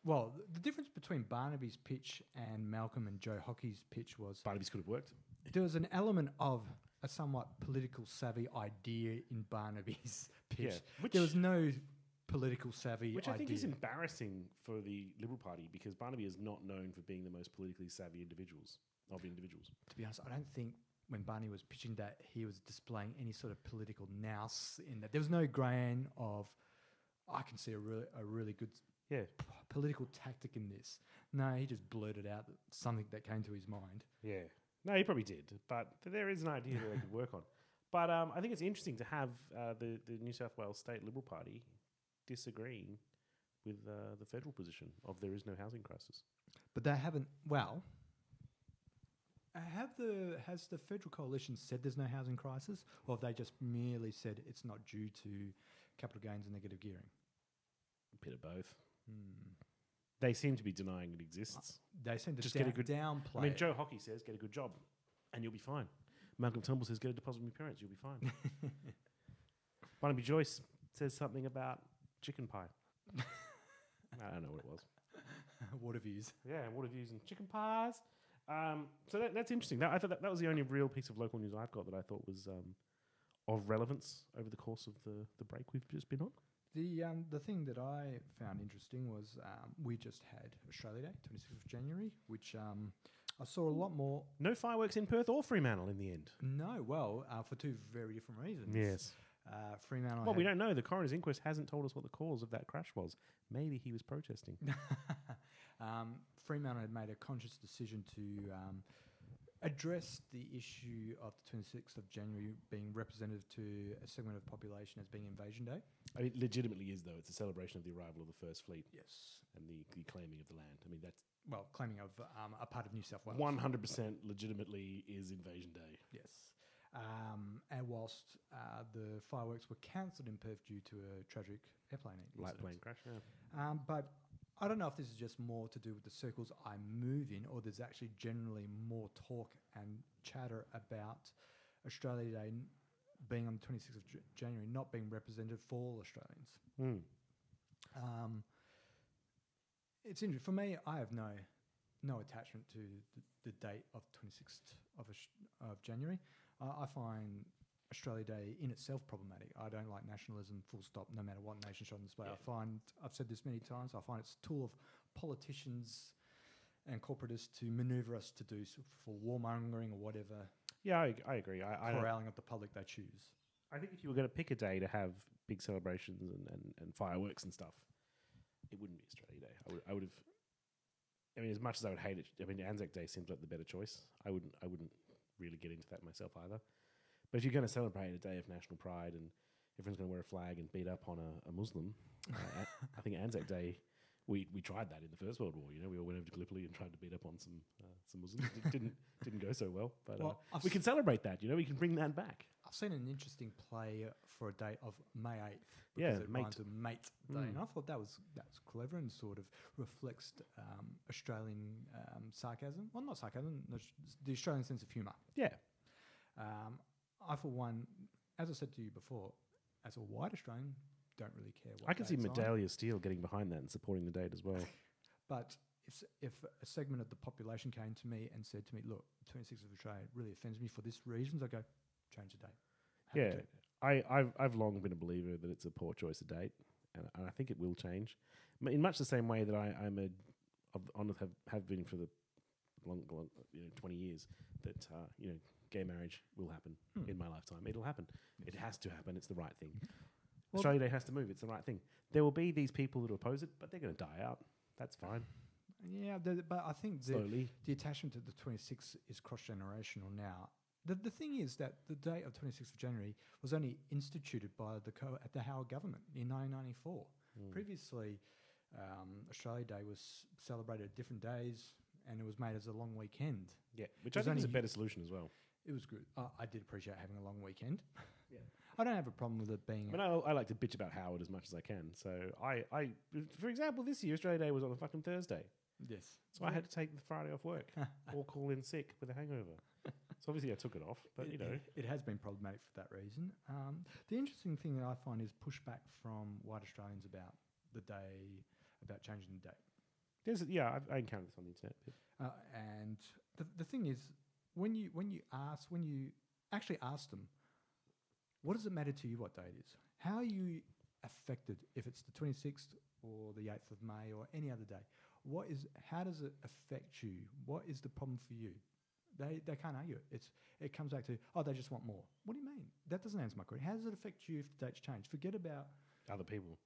Well, the difference between Barnaby's pitch and Malcolm and Joe Hockey's pitch was... Barnaby's could have worked. There was an element of a somewhat political savvy idea in Barnaby's pitch. Yeah, there was no political savvy idea. Which I think is embarrassing for the Liberal Party, because Barnaby is not known for being the most politically savvy individuals. To be honest, I don't think when Barney was pitching that, he was displaying any sort of political nous in that. There was no grain of, I can see a really good... political tactic in this. No, he just blurted out something that came to his mind. Yeah. No, he probably did. But there is an idea that they could work on. But I think it's interesting to have the New South Wales State Liberal Party disagreeing with the federal position of there is no housing crisis. But they haven't... Well, has the federal coalition said there's no housing crisis? Or have they just merely said it's not due to capital gains and negative gearing? A bit of both. They seem to be denying it exists. They seem to just get a good downplay. I mean, Joe Hockey says get a good job, and you'll be fine. Malcolm Turnbull says get a deposit from your parents, you'll be fine. Barnaby Joyce says something about chicken pie. I don't know what it was. Water views. Yeah, water views and chicken pies. So that's interesting. I thought that was the only real piece of local news I've got that I thought was of relevance over the course of the break we've just been on. The thing that I found interesting was we just had Australia Day, 26th of January, which I saw a lot more... No fireworks in Perth or Fremantle in the end. No, well, for two very different reasons. Yes. Fremantle... Well, we don't know. The coroner's inquest hasn't told us what the cause of that crash was. Maybe he was protesting. Fremantle had made a conscious decision to address the issue of the 26th of January being representative to a segment of the population as being Invasion Day. I mean, it legitimately is, though. It's a celebration of the arrival of the First Fleet. Yes. And the claiming of the land. I mean, that's... Well, claiming of a part of New South Wales. 100% legitimately is Invasion Day. Yes. And whilst the fireworks were cancelled in Perth due to a tragic airplane incident. Light plane crash, yeah. But I don't know if this is just more to do with the circles I move in, or there's actually generally more talk and chatter about Australia Day being on the 26th of January, not being representative for all Australians. It's interesting. For me, I have no attachment to the date of 26th of January. I find Australia Day in itself problematic. I don't like nationalism, full stop, no matter what nation shot on display. Yeah. I've said this many times, I find it's a tool of politicians and corporatists to manoeuvre us to do for warmongering or whatever. Yeah, I agree. Corralling of the public they choose. I think if you were going to pick a day to have big celebrations and fireworks and stuff, it wouldn't be Australia Day. I would have... I mean, as much as I would hate it, I mean, Anzac Day seems like the better choice. I wouldn't really get into that myself either. But if you're going to celebrate a day of national pride and everyone's going to wear a flag and beat up on a Muslim, I think Anzac Day, we tried that in the First World War. You know, we all went over to Gallipoli and tried to beat up on some Muslims. It didn't go so well. But we can celebrate that. You know, we can bring that back. I've seen an interesting play for a day of May 8th. Yeah, it reminds of Mate Day, and I thought that was clever and sort of reflects Australian sarcasm. Well, not sarcasm, the Australian sense of humour. Yeah. I, for one, as I said to you before, as a white Australian, don't really care what I can see date's on. Medallia Steele getting behind that and supporting the date as well. But if a segment of the population came to me and said to me, look, 26th of Australia really offends me for this reasons, I go, change the date. I've long been a believer that it's a poor choice of date, and I think it will change. In much the same way that have been for the 20 years, that gay marriage will happen in my lifetime. It'll happen. It has to happen. It's the right thing. Well, Australia Day has to move. It's the right thing. There will be these people that oppose it, but they're going to die out. That's fine. Yeah, but I think Slowly. the attachment to the 26th is cross-generational now. The thing is that the date of 26th of January was only instituted by at the Howard government in 1994. Previously, Australia Day was celebrated at different days, and it was made as a long weekend. Yeah, which I think is a better solution as well. It was good. I did appreciate having a long weekend. Yeah. I don't have a problem with it being... I mean, I like to bitch about Howard as much as I can. So for example, this year, Australia Day was on a fucking Thursday. Yes. So I had to take the Friday off work or call in sick with a hangover. So obviously I took it off, but It has been problematic for that reason. The interesting thing that I find is pushback from white Australians about the day, about changing the date. I encountered this on the internet. And the thing is, when you actually ask them, what does it matter to you what day it is? How are you affected if it's the 26th or the 8th of May or any other day? How does it affect you? What is the problem for you? They can't argue it. It comes back to, they just want more. What do you mean? That doesn't answer my question. How does it affect you if the dates change? Forget about Other people.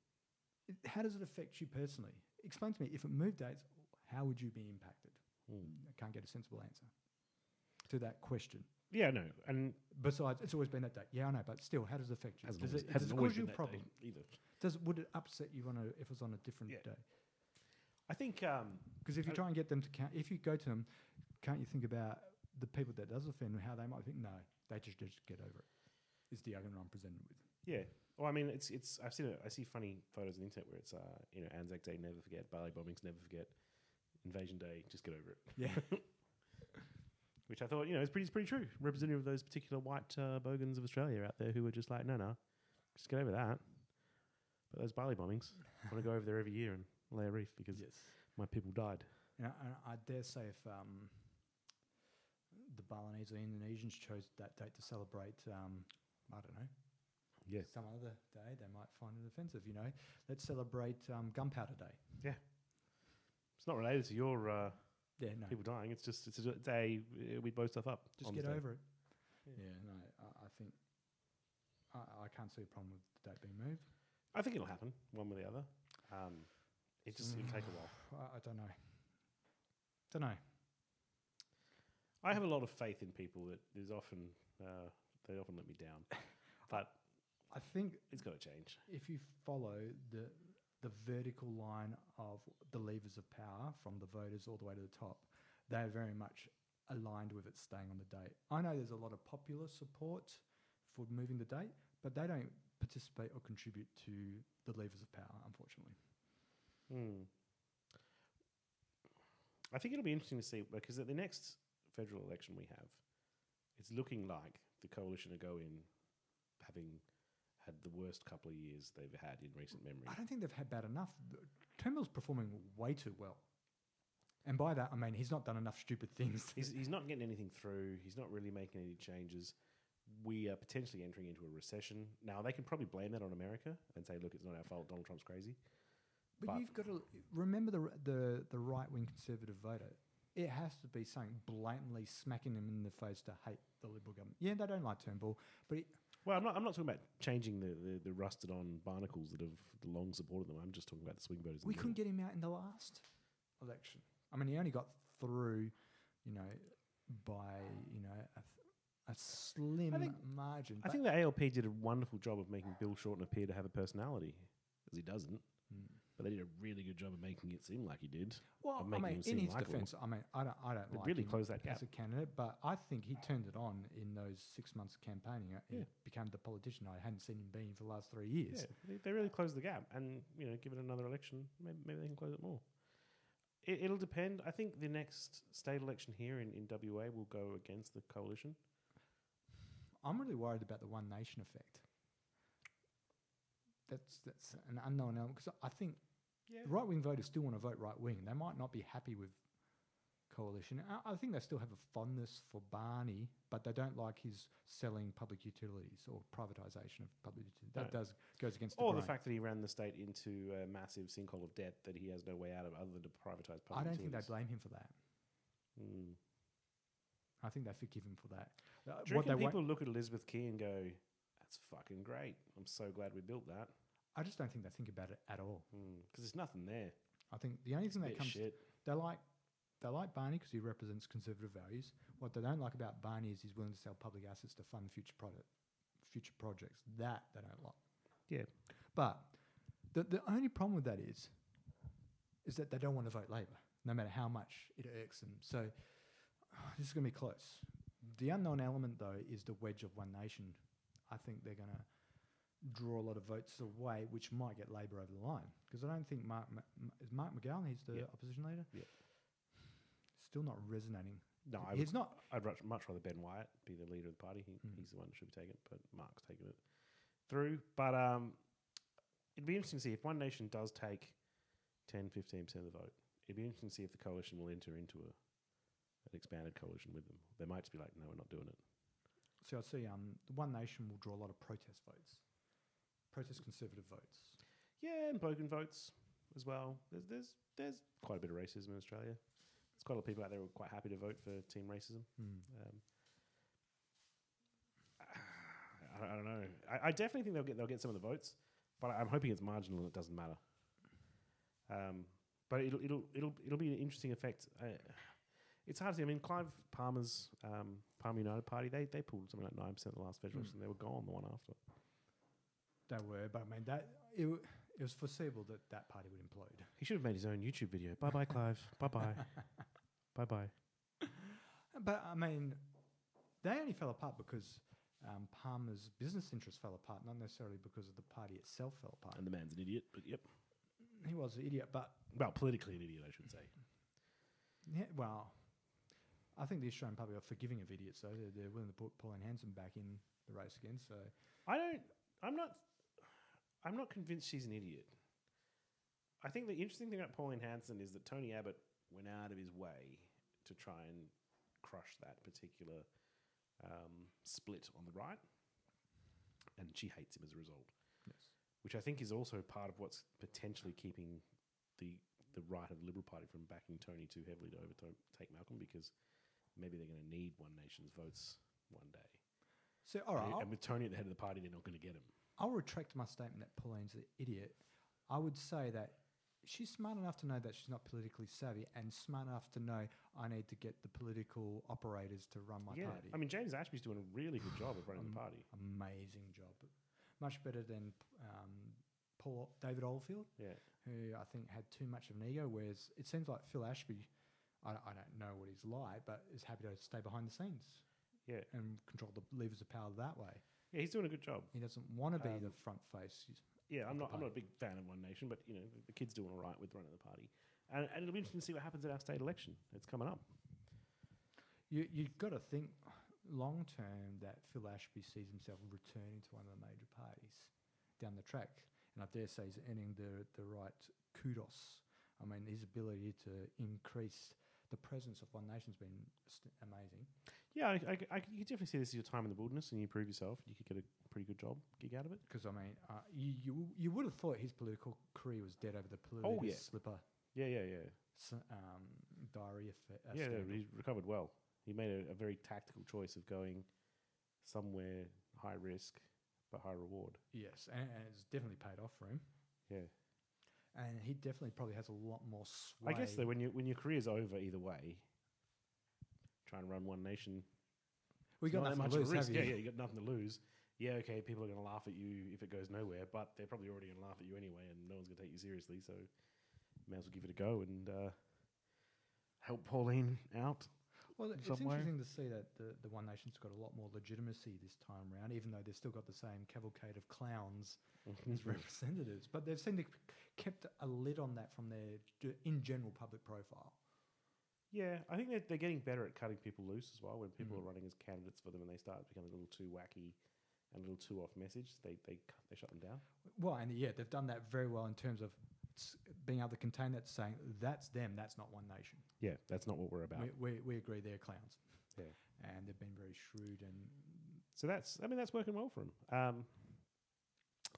how does it affect you personally? Explain to me, if it moved dates, how would you be impacted? I can't get a sensible answer to that question. Yeah, no. And Besides, it's always been that date. Yeah, I know, but still, how does it affect you? Does it hasn't cause always you a been that problem? day either. Would it upset you if it was on a different Yeah. day? I think... Because if you try and get them to count, if you go to them, can't you think about the people that does offend and how they might think, no, they just get over it, is the argument I'm presented with. Yeah. Well, I mean, it's. I see funny photos on the internet where it's, Anzac Day, never forget. Bali bombings, never forget. Invasion Day, just get over it. Yeah. Which I thought, is pretty true. Representative of those particular white bogans of Australia out there who are just like, no, just get over that. But those Bali bombings, I want to go over there every year and lay a wreath because my people died. And I dare say if the Balinese or Indonesians chose that date to celebrate, I don't know, some other day, they might find it offensive, Let's celebrate Gunpowder Day. Yeah. It's not related to your no. people dying. It's a day we blow stuff up. Just get over it. Yeah, no, I think I can't see a problem with the date being moved. I think it'll happen one way or the other. It'll take a while. I don't know. I have a lot of faith in people that is often they often let me down, but I think it's got to change. If you follow the vertical line of the levers of power from the voters all the way to the top, they're very much aligned with it staying on the date. I know there's a lot of popular support for moving the date, but they don't participate or contribute to the levers of power, unfortunately. I think it'll be interesting to see, because at the next federal election we have, it's looking like the coalition will go in having had the worst couple of years they've had in recent memory. I don't think they've had bad enough. Turnbull's performing way too well. And by that, I mean he's not done enough stupid things. He's not getting anything through. He's not really making any changes. We are potentially entering into a recession. Now, they can probably blame that on America and say, look, it's not our fault, Donald Trump's crazy. But you've got to remember the right-wing conservative voter. It has to be something blatantly smacking them in the face to hate the Liberal government. Yeah, they don't like Turnbull, but... Well, I'm not talking about changing the rusted-on barnacles that have long supported them. I'm just talking about the swing voters. We couldn't get him out in the last election. I mean, he only got through, by, a slim margin. I think the ALP did a wonderful job of making Bill Shorten appear to have a personality, as he doesn't. But they did a really good job of making it seem like he did. Well, I mean, in his defence, I don't like really him closed that gap as a candidate, but I think he turned it on in those 6 months of campaigning. He became the politician I hadn't seen him being for the last 3 years. Yeah, they really closed the gap, and give it another election, maybe they can close it more. It'll depend. I think the next state election here in WA will go against the coalition. I'm really worried about the One Nation effect. That's an unknown element, because I think right-wing voters still want to vote right-wing. They might not be happy with coalition. I think they still have a fondness for Barney, but they don't like his selling public utilities or privatisation of public utilities. That goes against the fact that he ran the state into a massive sinkhole of debt that he has no way out of other than to privatise public utilities. I don't think they blame him for that. I think they forgive him for that. Do you reckon people look at Elizabeth Key and go, "That's fucking great. I'm so glad we built that." I just don't think they think about it at all. Because there's nothing there. I think the only thing that comes, shit. they like Barney because he represents conservative values. What they don't like about Barney is he's willing to sell public assets to fund future projects. That they don't like. Yeah. But the only problem with that is that they don't want to vote Labor, no matter how much it irks them. So this is going to be close. The unknown element, though, is the wedge of One Nation. I think they're going to draw a lot of votes away, which might get Labor over the line. Because I don't think is Mark McGowan, he's the opposition leader? Yeah. Still not resonating. No, he's not. I'd much rather Ben Wyatt be the leader of the party. He's the one who should be taking it, but Mark's taking it through. But it'd be interesting to see if One Nation does take 10, 15% of the vote. It'd be interesting to see if the coalition will enter into an expanded coalition with them. They might just be like, no, we're not doing it. So I see the One Nation will draw a lot of protest votes. Protest conservative votes. Yeah, and Bogan votes as well. There's quite a bit of racism in Australia. There's quite a lot of people out there who are quite happy to vote for team racism. I don't know. I definitely think they'll get some of the votes, but I'm hoping it's marginal and it doesn't matter. But it'll be an interesting effect. It's hard to see. I mean, Clive Palmer's Palmer United Party, they pulled something like 9% of the last federal election. They were gone the one after. They were, but I mean it was foreseeable that party would implode. He should have made his own YouTube video. Bye bye, Clive. Bye bye. Bye bye. But I mean, they only fell apart because Palmer's business interests fell apart, not necessarily because of the party itself fell apart. And the man's an idiot, but yep. He was an idiot, but politically an idiot, I should say. Yeah, well, I think the Australian public are forgiving of idiots, though. They're willing to put Pauline Hanson back in the race again. So I'm not convinced she's an idiot. I think the interesting thing about Pauline Hanson is that Tony Abbott went out of his way to try and crush that particular split on the right, and she hates him as a result. Yes. Which I think is also part of what's potentially keeping the right of the Liberal Party from backing Tony too heavily to overtake Malcolm, because maybe they're going to need One Nation's votes one day. So, all right. And with Tony at the head of the party, they're not going to get him. I'll retract my statement that Pauline's an idiot. I would say that she's smart enough to know that she's not politically savvy, and smart enough to know I need to get the political operators to run my party. I mean, James Ashby's doing a really good job of running the party. Amazing job. Much better than David Oldfield, who I think had too much of an ego, whereas it seems like Phil Ashby, I don't know what he's like, but is happy to stay behind the scenes and control the levers of power that way. Yeah, he's doing a good job. He doesn't want to be the front face. I'm not a big fan of One Nation, but you know the kid's doing all right with running the party, and it'll be interesting to see what happens at our state election. It's coming up. You've got to think long term that Phil Ashby sees himself returning to one of the major parties down the track, and I dare say he's earning the right kudos. I mean, his ability to increase the presence of One Nation's been amazing. Yeah, you could definitely see this as your time in the wilderness, and you prove yourself. You could get a pretty good gig out of it. Because I mean, you would have thought his political career was dead over the political slipper. Yeah. Diary Yeah, he recovered well. He made a very tactical choice of going somewhere high risk but high reward. Yes, and it's definitely paid off for him. Yeah. And he definitely probably has a lot more sway. I guess though, when your career's over either way, trying to run One Nation, we got nothing to lose. Risk. Yeah, you got nothing to lose. Yeah, okay, people are going to laugh at you if it goes nowhere, but they're probably already going to laugh at you anyway, and no one's going to take you seriously. So, may as well give it a go and help Pauline out. Well, it's interesting to see that the One Nation's got a lot more legitimacy this time around, even though they've still got the same cavalcade of clowns as representatives. But they've seemed to kept a lid on that from their, in general, public profile. Yeah, I think they're getting better at cutting people loose as well. When people are running as candidates for them and they start becoming a little too wacky and a little too off message, they shut them down. Well, and they've done that very well in terms of being able to contain that, saying that's them, that's not One Nation. Yeah, that's not what we're about. We agree they're clowns. Yeah, and they've been very shrewd, and so that's working well for them.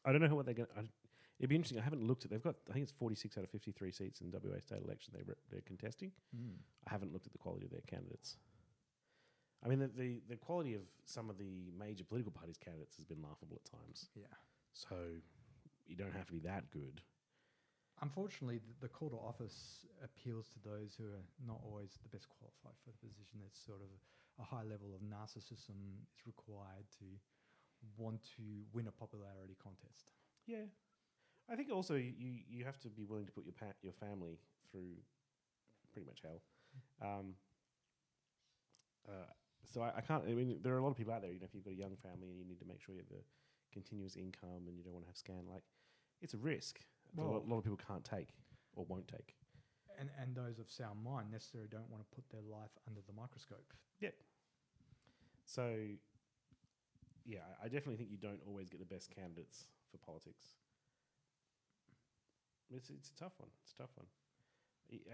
I don't know what they're going. It'd be interesting. I haven't looked at. They've got. I think it's 46 out of 53 seats in WA state election. They're contesting. I haven't looked at the quality of their candidates. I mean, the quality of some of the major political parties' candidates has been laughable at times. Yeah. So you don't have to be that good. Unfortunately, the call to office appeals to those who are not always the best qualified for the position. There's sort of a high level of narcissism is required to want to win a popularity contest. Yeah. I think also you have to be willing to put your family through pretty much hell. So I can't. I mean, there are a lot of people out there. You know, if you've got a young family and you need to make sure you have a continuous income and you don't want to have scan, like it's a risk. Well, a lot of people can't take or won't take. And those of sound mind necessarily don't want to put their life under the microscope. Yeah. So, yeah, I definitely think you don't always get the best candidates for politics. It's a tough one. It's a tough one.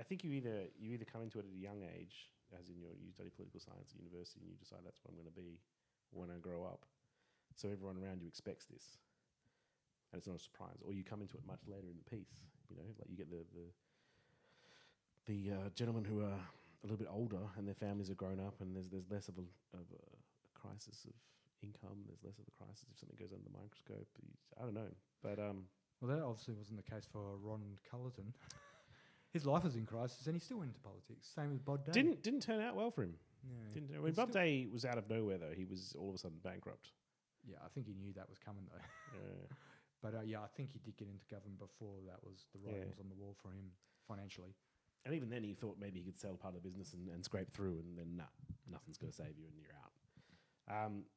I think you either come into it at a young age, as in you study political science at university and you decide that's what I'm going to be when I grow up. So everyone around you expects this. And it's not a surprise. Or you come into it much later in the piece. You know, like you get the gentlemen who are a little bit older and their families are grown up, and there's less of a crisis of income. There's less of a crisis if something goes under the microscope. I don't know, but well, that obviously wasn't the case for Ron Cullerton. His life was in crisis, and he still went into politics. Same with Bob Day. Didn't turn out well for him. Yeah. I mean, Bob Day was out of nowhere though. He was all of a sudden bankrupt. Yeah, I think he knew that was coming though. Yeah. But I think he did get into government before that was the writing was on the wall for him financially. And even then, he thought maybe he could sell part of the business and scrape through, and then nothing's going to save you, and you're out.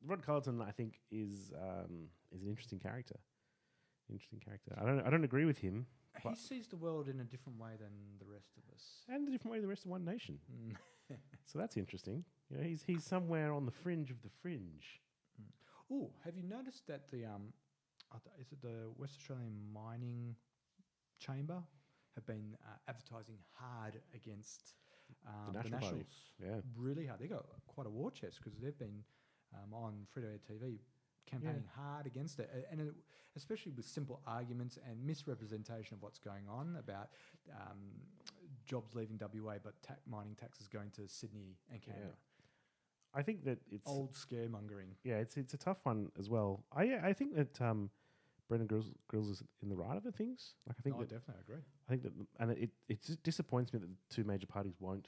Rod Cullerton, I think, is an interesting character. I don't agree with him. He sees the world in a different way than the rest of us, and a different way than the rest of One Nation. So that's interesting. You know, he's somewhere on the fringe of the fringe. Oh, have you noticed that the is it the West Australian Mining Chamber have been advertising hard against the Nationals? Yeah, really hard. They got quite a war chest because they've been on free-to-air TV campaigning hard against it, and especially with simple arguments and misrepresentation of what's going on about jobs leaving WA, but mining taxes going to Sydney and Canberra. Yeah. I think that it's old scaremongering. Yeah, it's a tough one as well. I think that Brendan Grills is in the right of the things. Like I definitely agree. I think that, and it just disappoints me that the two major parties won't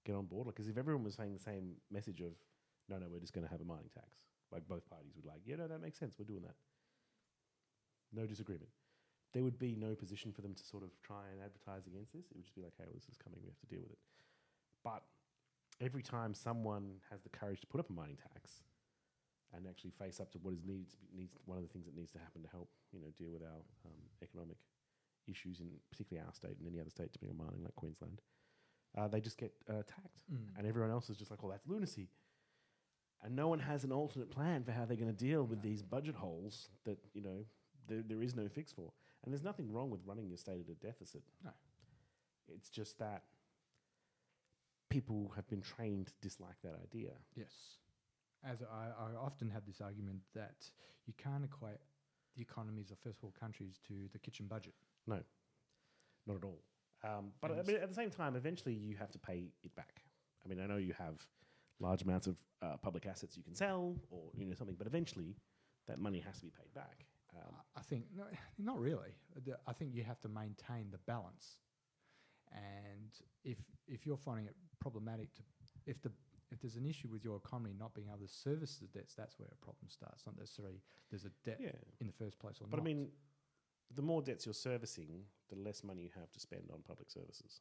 get on board. Like, because if everyone was saying the same message of no, we're just going to have a mining tax, like both parties would like, yeah, no, that makes sense. We're doing that. No disagreement. There would be no position for them to sort of try and advertise against this. It would just be like, hey, well, this is coming. We have to deal with it. But every time someone has the courage to put up a mining tax and actually face up to what is needs one of the things that needs to happen to help deal with our economic issues in particularly our state and any other state depending on mining like Queensland, they just get attacked, and everyone else is just like, oh, that's lunacy, and no one has an alternate plan for how they're going to deal with these budget holes that there is no fix for. And there's nothing wrong with running your state at a deficit. No, it's just that people have been trained to dislike that idea. Yes. As I often have this argument that you can't equate the economies of first world countries to the kitchen budget. No, not at all. But I mean, at the same time, eventually you have to pay it back. I mean, I know you have large amounts of public assets you can sell or something, but eventually that money has to be paid back. I think, no, not really. I think you have to maintain the balance. And if you're finding it problematic if there's an issue with your economy not being able to service the debts, that's where a problem starts. Not necessarily there's a debt in the first place or not. But I mean, the more debts you're servicing, the less money you have to spend on public services.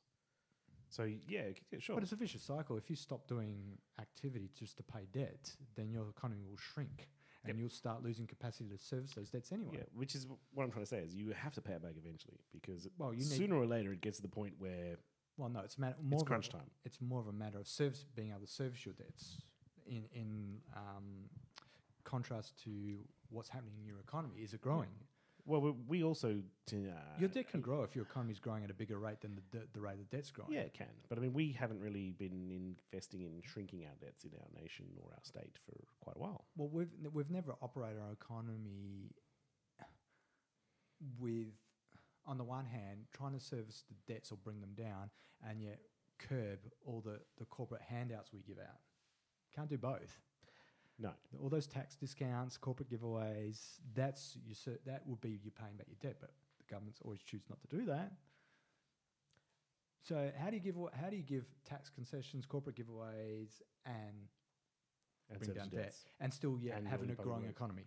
So yeah, sure. But it's a vicious cycle. If you stop doing activity just to pay debt, then your economy will shrink. And you'll start losing capacity to service those debts anyway. Yeah, which is what I'm trying to say is you have to pay it back eventually because you sooner or later it gets to the point where no, it's crunch time. It's more of a matter of being able to service your debts in contrast to what's happening in your economy. Is it growing? Well, we also your debt can grow if your economy is growing at a bigger rate than the rate the debt's growing. Yeah, it can. But I mean, we haven't really been investing in shrinking our debts in our nation or our state for quite a while. Well, we've never operated our economy with, on the one hand, trying to service the debts or bring them down, and yet curb all the corporate handouts we give out. Can't do both. No. All those tax discounts, corporate giveaways, that would be you paying back your debt, but the governments always choose not to do that. So how do you give tax concessions, corporate giveaways, and bring down debt, and still having a growing economy?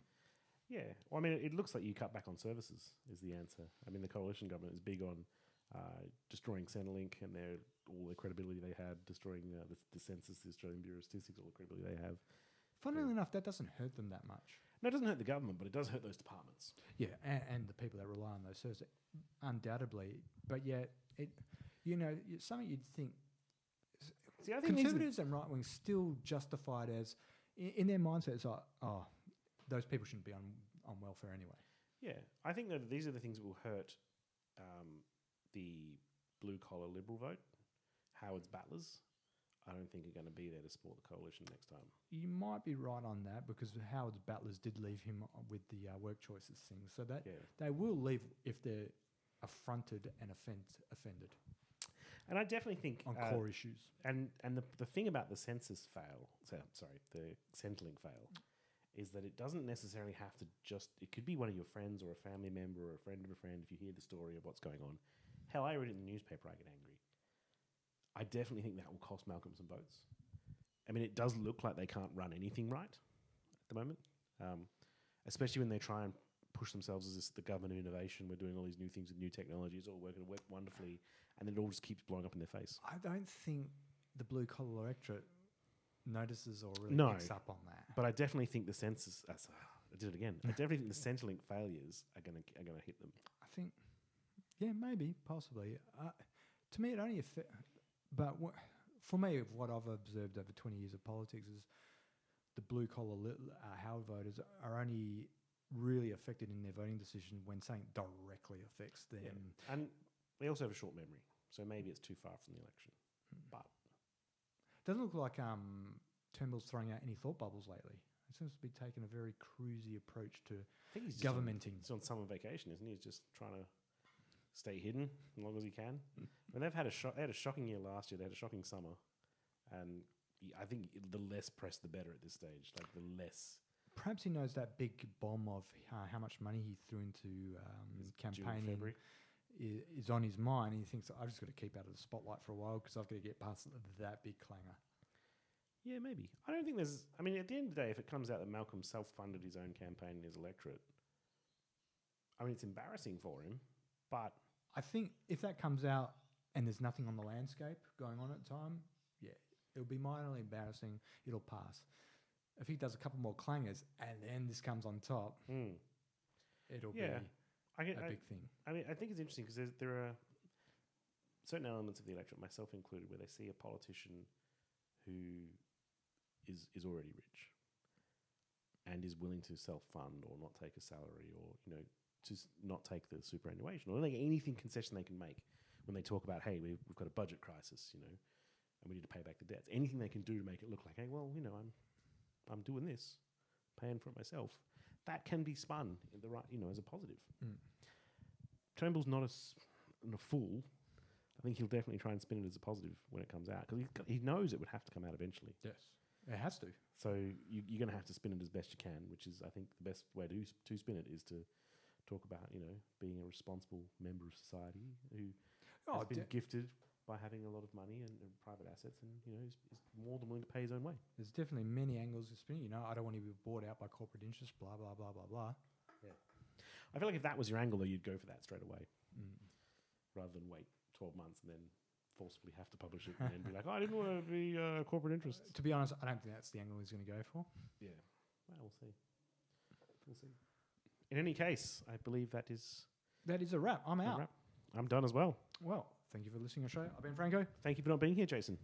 Yeah, well, I mean, it looks like you cut back on services is the answer. I mean, the coalition government is big on destroying Centrelink and all the credibility they had, destroying the census, the Australian Bureau of Statistics, all the credibility they have. Funnily enough, that doesn't hurt them that much. No, it doesn't hurt the government, but it does hurt those departments. Yeah, and the people that rely on those services, undoubtedly. But yet, something you'd think. See, I think conservatives and right wings still justified as in their mindset. It's like, those people shouldn't be on welfare anyway. Yeah, I think that these are the things that will hurt the blue collar Liberal vote. Howard's battlers, I don't think are going to be there to support the coalition next time. You might be right on that, because Howard's battlers did leave him with the work choices thing. So that they will leave if they're affronted and offended. And I definitely think on core issues. And the thing about the census the Centrelink fail, is that it doesn't necessarily have to it could be one of your friends or a family member or a friend of a friend. If you hear the story of what's going on, hell, I read it in the newspaper, I get angry. I definitely think that will cost Malcolm some votes. I mean, it does look like they can't run anything right at the moment, especially when they try and push themselves as the government of innovation. We're doing all these new things with new technologies, all work wonderfully, and then it all just keeps blowing up in their face. I don't think the blue collar electorate notices or really picks up on that. But I definitely think the census. I did it again. I definitely think the Centrelink failures are going to hit them. I think, maybe, possibly. To me, it only but for me, what I've observed over 20 years of politics is the blue collar Howard voters are only really affected in their voting decision when something directly affects them. Yeah. And they also have a short memory, so maybe it's too far from the election. But doesn't look like Turnbull's throwing out any thought bubbles lately. He seems to be taking a very cruisy approach to governmenting. He's on summer vacation, isn't he? He's just trying to stay hidden as long as he can. I mean, they had a shocking year last year. They had a shocking summer, and I think the less press, the better at this stage. Like the less. Perhaps he knows that big bomb of how much money he threw into campaigning is on his mind. And he thinks, I've just got to keep out of the spotlight for a while because I've got to get past that big clanger. Yeah, maybe. I don't think there's... I mean, at the end of the day, if it comes out that Malcolm self-funded his own campaign and his electorate, I mean, it's embarrassing for him, but... I think if that comes out and there's nothing on the landscape going on at the time, it'll be mildly embarrassing. It'll pass. If he does a couple more clangers and then this comes on top, it'll be a big thing. I mean, I think it's interesting because there are certain elements of the electorate, myself included, where they see a politician who is already rich and is willing to self-fund or not take a salary or, just not take the superannuation or anything concession they can make when they talk about, hey, we've got a budget crisis, and we need to pay back the debts. Anything they can do to make it look like, hey, well, I'm doing this, paying for it myself. That can be spun in the right, as a positive. Turnbull's not a fool. I think he'll definitely try and spin it as a positive when it comes out because he knows it would have to come out eventually. Yes, it has to. So you're going to have to spin it as best you can, which is, I think, the best way to spin it is to talk about, being a responsible member of society who has been gifted by having a lot of money and private assets and, is more than willing to pay his own way. There's definitely many angles to spin. I don't want to be bought out by corporate interests, blah, blah, blah, blah, blah. Yeah. I feel like if that was your angle, though, you'd go for that straight away rather than wait 12 months and then forcibly have to publish it and then be like, I didn't want to be corporate interests. To be honest, I don't think that's the angle he's going to go for. Yeah. Well, we'll see. We'll see. In any case, I believe that is a wrap. I'm out. I'm done as well. Well, thank you for listening to the show. I've been Franco. Thank you for not being here, Jason.